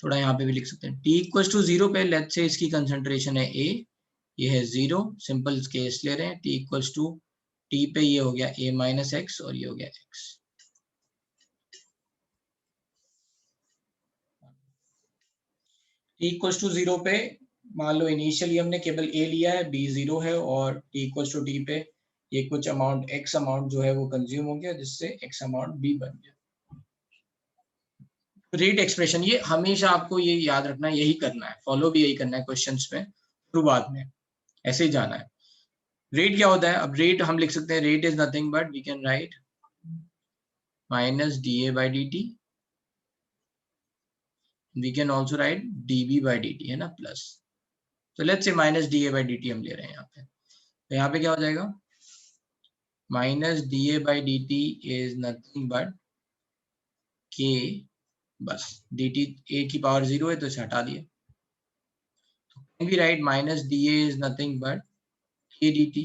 थोड़ा यहाँ पे भी लिख सकते हैं. t इक्वल टू 0 पे लेट्स से इसकी कंसंट्रेशन है a, ये है 0. सिंपल केस ले रहे हैं. t इक्वल टू t पे ये हो गया a माइनस एक्स और ये हो गया x. t इक्वल टू 0 पे मान लो इनिशियली हमने केवल a लिया है, b 0 है और t इक्वल टू t पे ये कुछ अमाउंट x अमाउंट जो है वो कंज्यूम हो गया जिससे x अमाउंट b बन गया. रेट एक्सप्रेशन ये हमेशा आपको ये याद रखना है, यही करना है, फॉलो भी यही करना है क्वेश्चंस में शुरुआत में ऐसे ही जाना है. रेट क्या होता है? अब रेट हम लिख सकते हैं rate is nothing but we can write minus D A by D t. We can also write d B by D t, है ना, प्लस. तो let's say minus D A by D t हम ले रहे हैं यहाँ पे. तो यहाँ पे क्या हो जाएगा? Minus D A by D T is nothing but के, बस डी टी ए की पावर 0 है तो इसे हटा दिया. Can we write minus dA is nothing but k dt.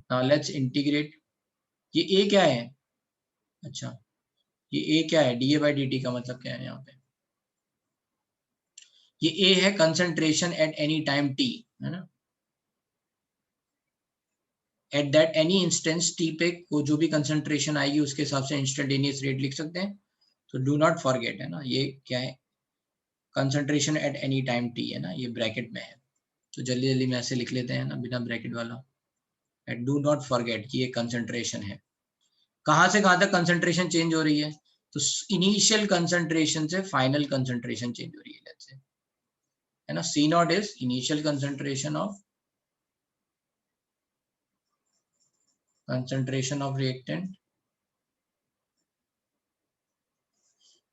Now let's integrate. ये a क्या है? अच्छा, ये a क्या है? dA by dt का मतलब क्या है यहाँ पे? ये a है concentration at any time t, है ना? At that any instance t पे को जो भी concentration आएगी उसके हिसाब से instantaneous rate लिख सकते हैं. तो do not forget, है ना, ये क्या है? Concentration at any time t, है ना, ये ब्रैकेट में है. तो जल्दी जल्दी में ऐसे लिख लेते हैं ना बिना ब्रैकेट वाला. डू नॉट फॉरगेट कि ये कंसंट्रेशन है. कहां से कहां तक कंसंट्रेशन चेंज हो रही है? तो इनिशियल कंसंट्रेशन से फाइनल कंसंट्रेशन चेंज हो रही है, लेट्स से, है ना. C not is initial concentration of reactant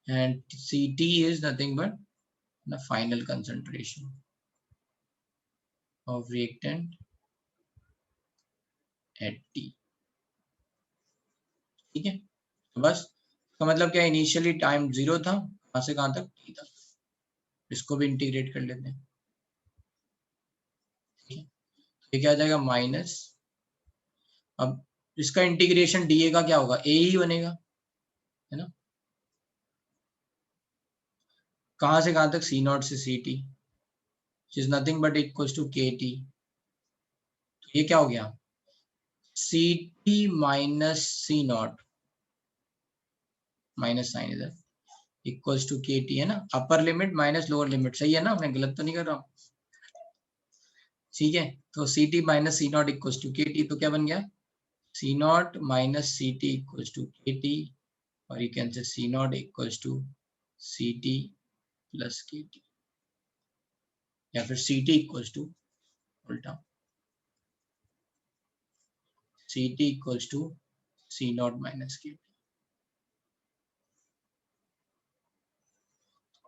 and Ct is nothing but the final concentration of reactant at T. ठीक है, तो बस इसका मतलब क्या, इनिशियली टाइम 0 था, कहां से कहां तक T तक. इसको भी इंटीग्रेट कर लेते हैं. ठीक है, ये क्या आ जाएगा माइनस. अब इसका इंटीग्रेशन डीए का क्या होगा? ए ही बनेगा, है ना. कहां से कहां तक? सी नॉट से C t, is nothing but equals to के टी. ये क्या हो गया? C T minus C not, minus sign इधर, इक्वल्स टू के टी, है ना. Upper limit minus lower limit, सही है ना, मैं गलत तो नहीं कर रहा हूँ. ठीक है, तो C T minus C not equals to के टी. तो क्या बन गया? C not minus C T equals to के टी, और you can say C not equals to C T plus K T, या फिर सी टी इक्वल्स टू उल्टा C T equals to C not minus के टी.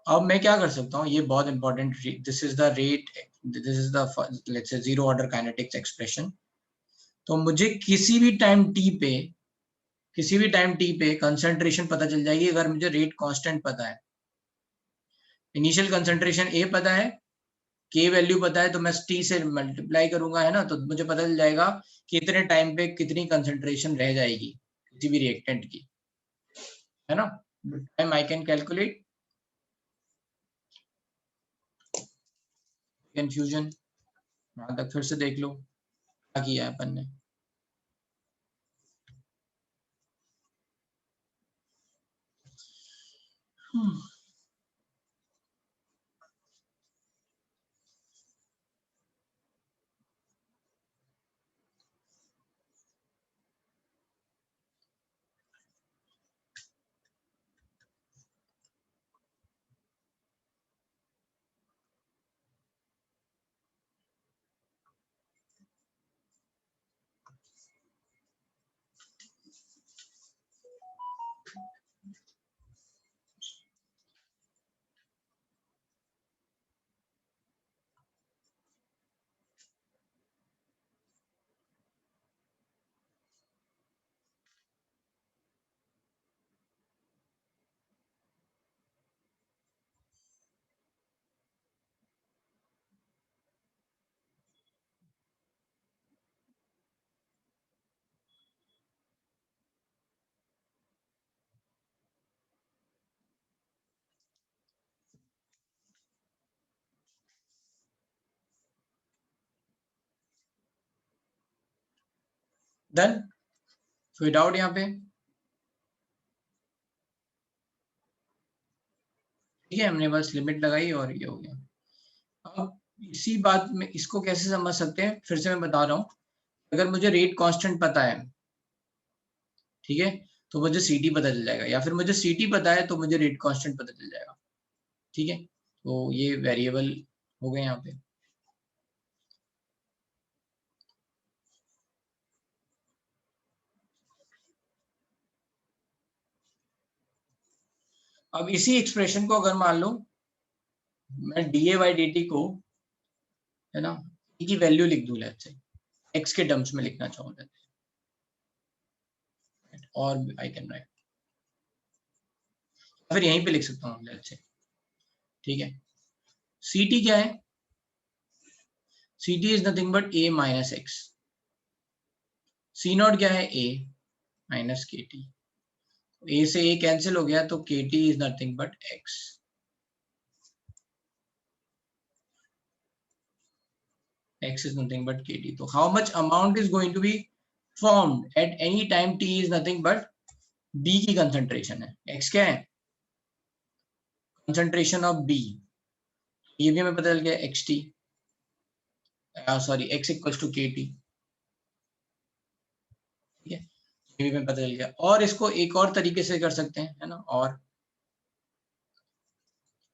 अब मैं क्या कर सकता हूँ, ये बहुत important, this is the rate, this is the let's say zero order kinetics expression. तो मुझे किसी भी टाइम टी पे कंसंट्रेशन पता चल जाएगी अगर मुझे रेट कांस्टेंट पता है. इनिशियल कंसंट्रेशन ए पता है, के वैल्यू पता है, तो मैं टी से मल्टीप्लाई करूंगा, है ना. तो मुझे पता चल जाएगा कि इतने टाइम पे कितनी कंसंट्रेशन रह जाएगी किसी भी रिएक्टेंट की, है ना. Time I can calculate. Confusion वहां तक फिर से देख लो क्या किया है अपन ने. डन, विदाउट यहाँ पे, ठीक है, हमने बस लिमिट लगाई और ये हो गया। अब इसी बात में इसको कैसे समझ सकते हैं, फिर से मैं बता रहा हूँ, अगर मुझे रेट कांस्टेंट पता है, ठीक है, तो मुझे सीटी पता चल जाएगा, या फिर मुझे सीटी पता है तो मुझे रेट कांस्टेंट पता चल जाएगा, ठीक है। तो ये वेरिएबल हो गए यहाँ पे। अब इसी एक्सप्रेशन को अगर मान लो मैं D A by D T को, है ना, e की वैल्यू लिख दूं, लेट्स से x के टर्म्स में लिखना चाहूँ, और आई कैन राइट, फिर यहीं पे लिख सकता हूँ लेट्स से, ठीक है। ct क्या है, ct is nothing but a minus x, C naught क्या है, a माइनस के टी, a से a कैंसिल हो गया, तो k t is nothing but x, x is nothing but kt. So how much amount is going to be formed at any time t is nothing but b की concentration है, x क्या है, concentration of b, ये भी हमें पता चल गया xt, sorry x equals to kt, ठीक है, ये भी हमें पता चल गया। और इसको एक और तरीके से कर सकते हैं, है ना, और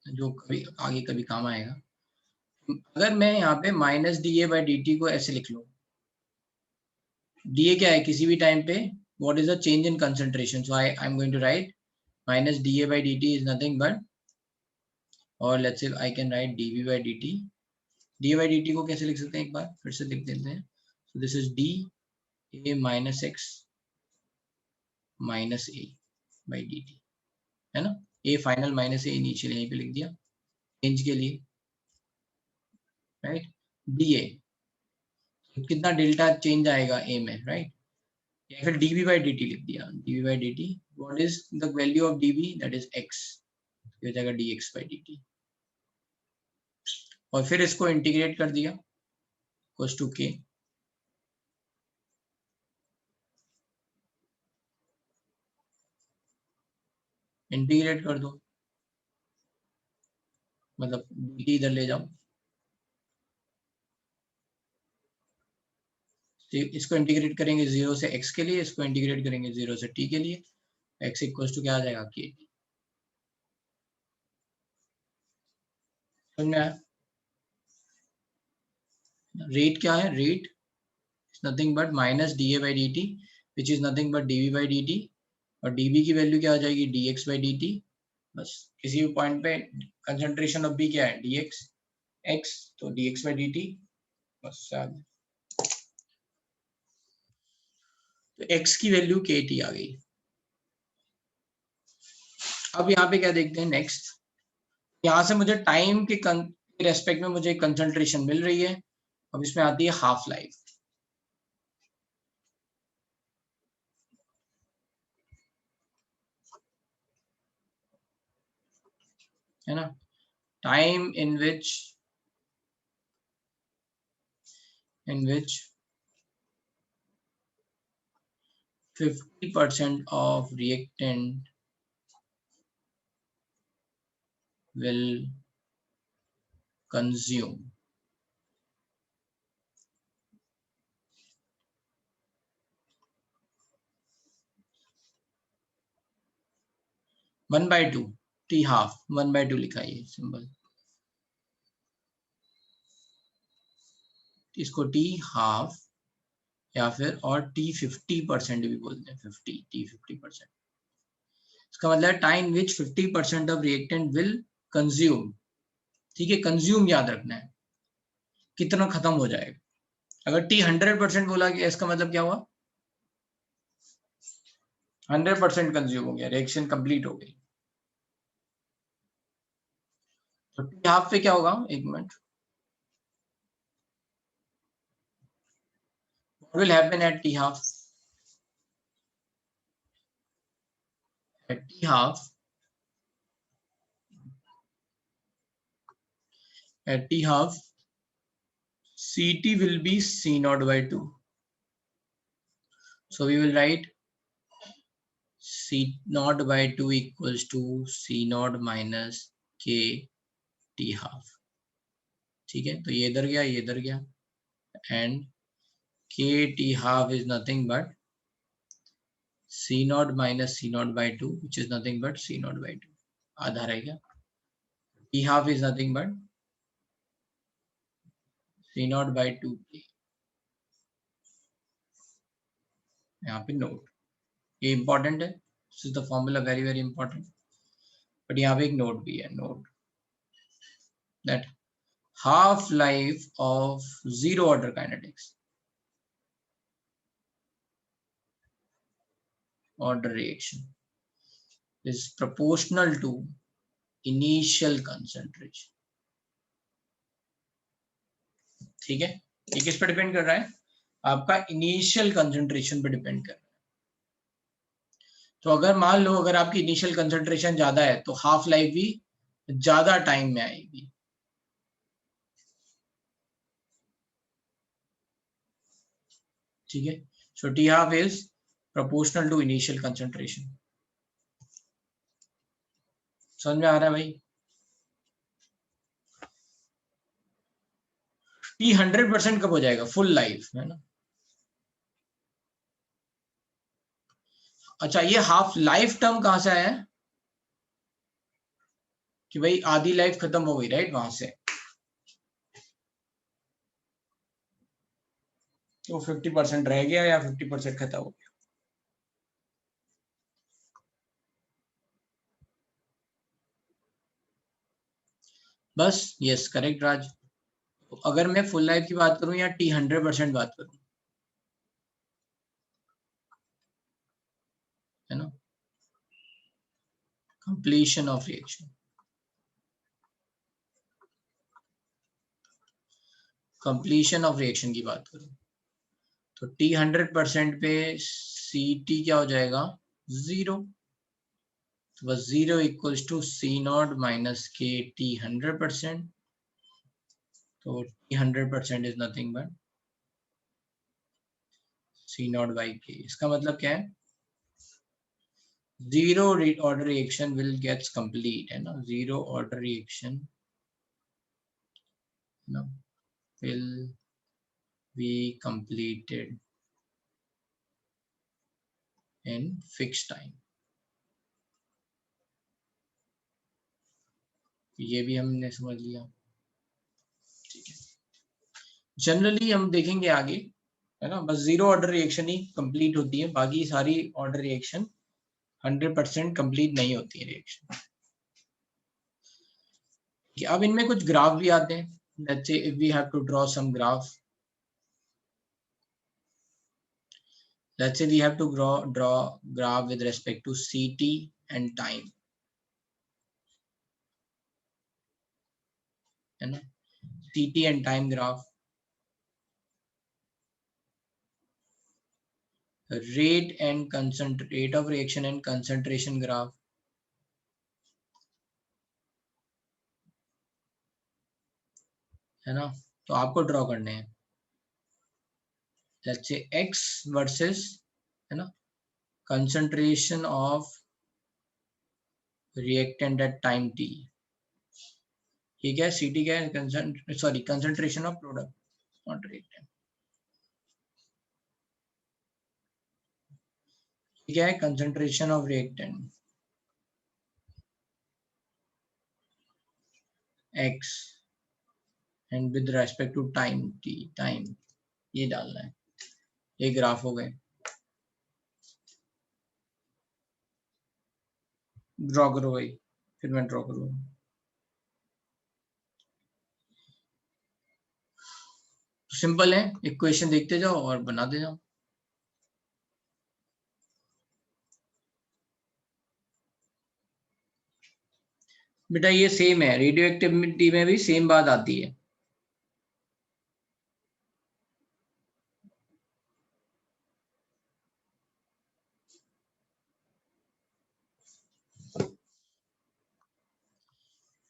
जो कभी आगे कभी काम आएगा, अगर मैं यहाँ पे minus D A by D T को ऐसे लिख लूँ, डी ए क्या है, किसी भी टाइम पे what is the change in concentration, so I'm going to write minus dA by dt is nothing but, और let's say I can write dV by dt, dA by dt को कैसे लिख सकते हैं, एक बार फिर से लिख देते हैं, so this is d a minus x minus a by dt, है ना, a final minus a initial यहीं पे लिख दिया चेंज के लिए, राइट, dA कितना डेल्टा चेंज आएगा a में, राइट, या फिर dV by dt लिख दिया, dV by dt what is the value of dV, that is x, ये हो जाएगा dx by dt, और फिर इसको इंटीग्रेट कर दिया इक्वल्स टू k, इंटीग्रेट कर दो, मतलब dt इधर ले जाओ, इसको इंटीग्रेट करेंगे 0 से x के लिए, इसको इंटीग्रेट करेंगे 0 से t के लिए, x इक्वल्स टू क्या आ जाएगा, k, समझ में आया। रेट क्या है, rate is nothing but minus D A by D T which is nothing but d V by D T, और dv की वैल्यू क्या आ जाएगी, dx बाई dt, बस किसी भी पॉइंट पे कंसंट्रेशन ऑफ b क्या है, dx x, तो dx बाई dt, बस तो x की वैल्यू kt आ गई। अब यहाँ पे क्या देखते हैं नेक्स्ट, यहाँ से मुझे टाइम के रेस्पेक्ट में मुझे कंसंट्रेशन मिल रही है, अब इसमें आती है हाफ लाइफ, है ना, time in which 50% of reactant will consume, one by two, T half, 1/2 लिखा है सिंबल, इसको टी हाफ या फिर और टी 50% भी बोलते हैं, 50%, इसका मतलब time which 50% of reactant will consume, ठीक है, कंज्यूम याद रखना है, कितना खत्म हो जाएगा, अगर टी 100% बोला गया इसका मतलब क्या हुआ, 100% कंज्यूम हो गया, रिएक्शन कंप्लीट हो गई, तो टी हाफ पे क्या होगा, एक minute, what will happen at t half, at t half, at t half ct will be c naught by 2, So we will write C naught by 2 equals to C naught minus K T half. ठीक है, तो ये इधर गया, ये इधर गया, and K T half is nothing but C naught minus C naught by 2, which is nothing but C naught by 2. आधा रह गया. T half is nothing but C naught by 2K. यहाँ पे नोट, ये इंपॉर्टेंट है, this is the formula, very very important. But यहाँ पे एक नोट भी है, note that half life of zero order kinetics, order reaction, is proportional to initial concentration. ठीक है, ये किस पे डिपेंड कर रहा है? आपका इनिशियल कंसंट्रेशन पे डिपेंड कर रहा है. तो अगर मान लो अगर आपकी इनिशियल कंसंट्रेशन ज्यादा है तो हाफ लाइफ भी ज्यादा टाइम में आएगी. ठीक है, so T half is proportional to initial concentration. समझ में आ रहा है भाई? टी 100% कब हो जाएगा? फुल लाइफ, है ना. अच्छा, ये हाफ लाइफ टर्म कहां से आया है? कि भाई आधी लाइफ खत्म हो गई, राइट, वहां से. तो 50% रह गया या 50% खत्म हो गया. बस, यस करेक्ट राज. अगर मैं फुल लाइफ की बात करूं या टी 100% बात करूं, है ना, completion of reaction, completion of reaction की बात करूं तो टी 100% पे सी टी क्या हो जाएगा? 0. तो बस 0 equals to C not minus के टी 100%. तो t 100% is nothing but C naught by k. इसका मतलब क्या है? Zero order reaction will gets complete, है ना. Zero order reaction will be completed in fixed time. ये भी हमने समझ लिया. ठीक है, जनरली हम देखेंगे आगे, है ना. बस जीरो ऑर्डर रिएक्शन ही कंप्लीट होती है, बाकी सारी ऑर्डर रिएक्शन 100% कंप्लीट नहीं होती है रिएक्शन. अब इनमें कुछ ग्राफ भी आते हैं. Let's say if we have to draw some graph, let's say we have to draw graph with respect to CT and time, है ना. CT and time graph, rate and rate of reaction and concentration graph, है ना. तो आपको ड्रॉ करने हैं. let's say x versus, है ना, concentration of reactant at time t. ठीक है, CT क्या है? concentration of product, not reactant. ठीक है, concentration of reactant x and with respect to time t, time, ये डालना है. ये ग्राफ हो गए. ड्रॉ करो भाई, फिर मैं ड्रॉ करूंगा. सिंपल है, इक्वेशन देखते जाओ और बनाते जाओ. बेटा ये सेम है, रेडियो एक्टिविटी में भी सेम बात आती है.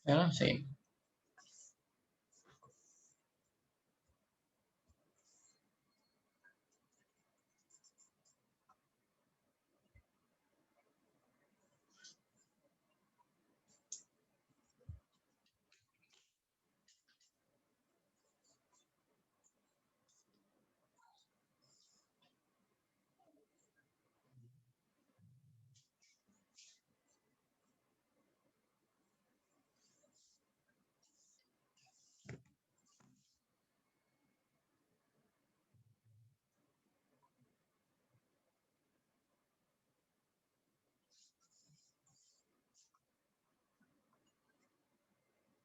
है ना, सेम.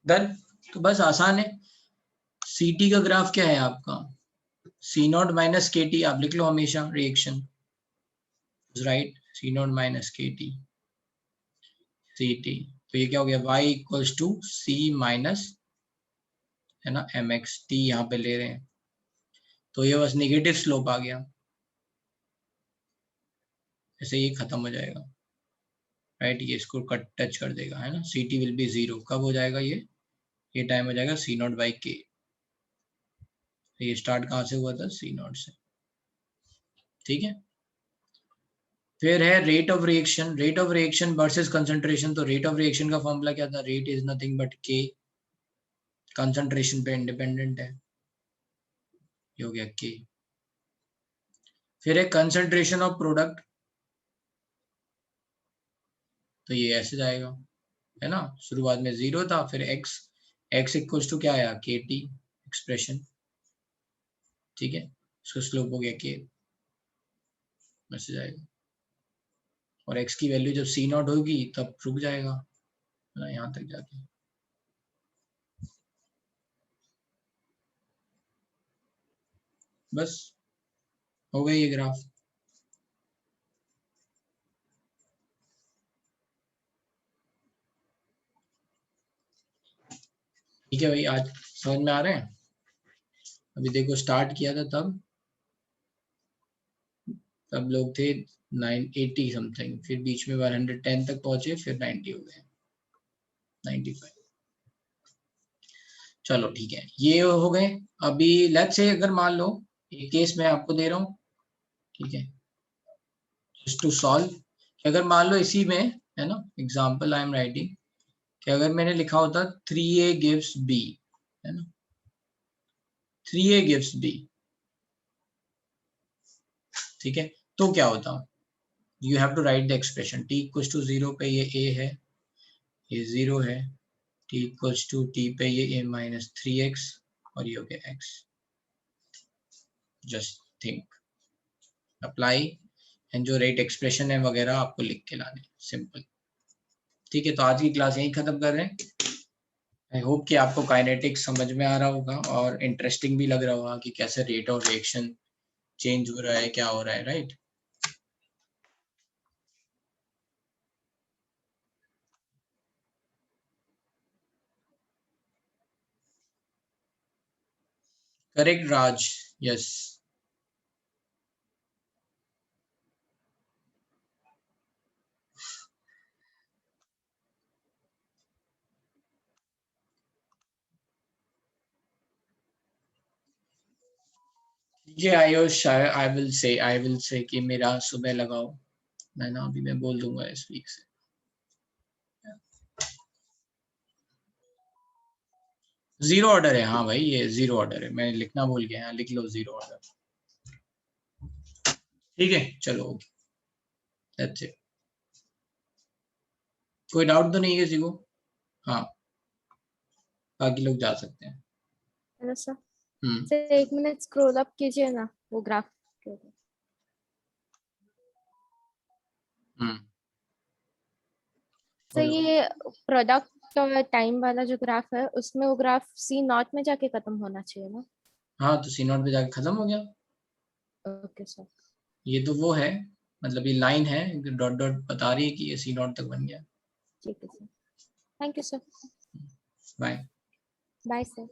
डन। तो बस आसान है। ct का ग्राफ क्या है आपका, C0 माइनस KT, आप लिख लो हमेशा reaction, right, C0 minus KT CT। तो ये क्या हो गया, y equals to C minus, है ना, mx, t यहाँ पे ले रहे हैं, तो ये बस नेगेटिव स्लोप आ गया, ऐसे ये खत्म हो जाएगा, राइट, ये इसको कट टच कर देगा, है ना, CT विल बी 0। कब हो जाएगा ये टाइम हो जाएगा C0 बाई K। ये स्टार्ट कहाँ से हुआ था, C0 से, ठीक है। फिर है rate of reaction, rate of reaction versus concentration. तो रेट ऑफ रिएक्शन का फॉर्मूला क्या था, rate is nothing but K, concentration पे इंडिपेंडेंट है, ये हो गया K। फिर है कंसंट्रेशन ऑफ प्रोडक्ट, तो ये ऐसे जाएगा, है ना, शुरुआत में 0 था, फिर x इक्वल्स टू क्या आया, KT एक्सप्रेशन, ठीक है, इसका स्लोप हो गया K, ऐसे जाएगा, और x की वैल्यू जब C0 होगी तब रुक जाएगा, है ना, यहाँ तक जाके। बस हो गया ये ग्राफ। ठीक है भाई, आज समझ में आ रहे हैं। अभी देखो स्टार्ट किया था तब लोग थे 980 समथिंग, फिर बीच में 110 तक पहुंचे, फिर 90 हो गए, 95। चलो ठीक है, ये हो गए। अभी लेट्स से अगर मान लो ये केस मैं आपको दे रहा हूँ, ठीक है, जस्ट टू सॉल्व। अगर मान लो इसी में, है ना, एग्जांपल आई एम राइटिंग, कि अगर मैंने लिखा होता 3a गिव्स b, है ना, 3a गिव्स b, ठीक है, तो क्या होता, you have to write the expression, t equals to 0 पे ये a है, ये 0 है, t इक्वल्स टू t पे ये a माइनस 3x, और ये हो गया x। Just think, apply, and जो रेट एक्सप्रेशन है वगैरह आपको लिख के लाने, सिंपल। ठीक है, तो आज की क्लास यहीं खत्म कर रहे हैं। आई होप कि आपको काइनेटिक्स समझ में आ रहा होगा और इंटरेस्टिंग भी लग रहा होगा कि कैसे रेट ऑफ रिएक्शन चेंज हो रहा है, क्या हो रहा है, राइट। करेक्ट राज, यस। ठीक है आयुष, आई विल से कि मेरा सुबह लगाओ, मैं ना अभी मैं बोल दूंगा इस वीक से। जीरो ऑर्डर है, हाँ भाई ये जीरो ऑर्डर है, मैं लिखना भूल गया, लिख लो जीरो ऑर्डर। ठीक है चलो, ओके, दैट्स इट। कोई डाउट तो नहीं है किसी को? हाँ, बाकी लोग जा सकते हैं। Hello sir, sir 1 minute scroll up कीजिए ना वो ग्राफ के ऊपर। सर ये प्रोडक्ट और टाइम वाला जो ग्राफ है उसमें वो ग्राफ C0 में जाके खत्म होना चाहिए ना? हाँ, तो C0 पे जाके खत्म हो गया। Okay sir. ये तो वो है, मतलब ये लाइन है डॉट डॉट बता रही है कि ये C0 तक बन गया। ठीक है sir, thank you sir, bye. Bye sir.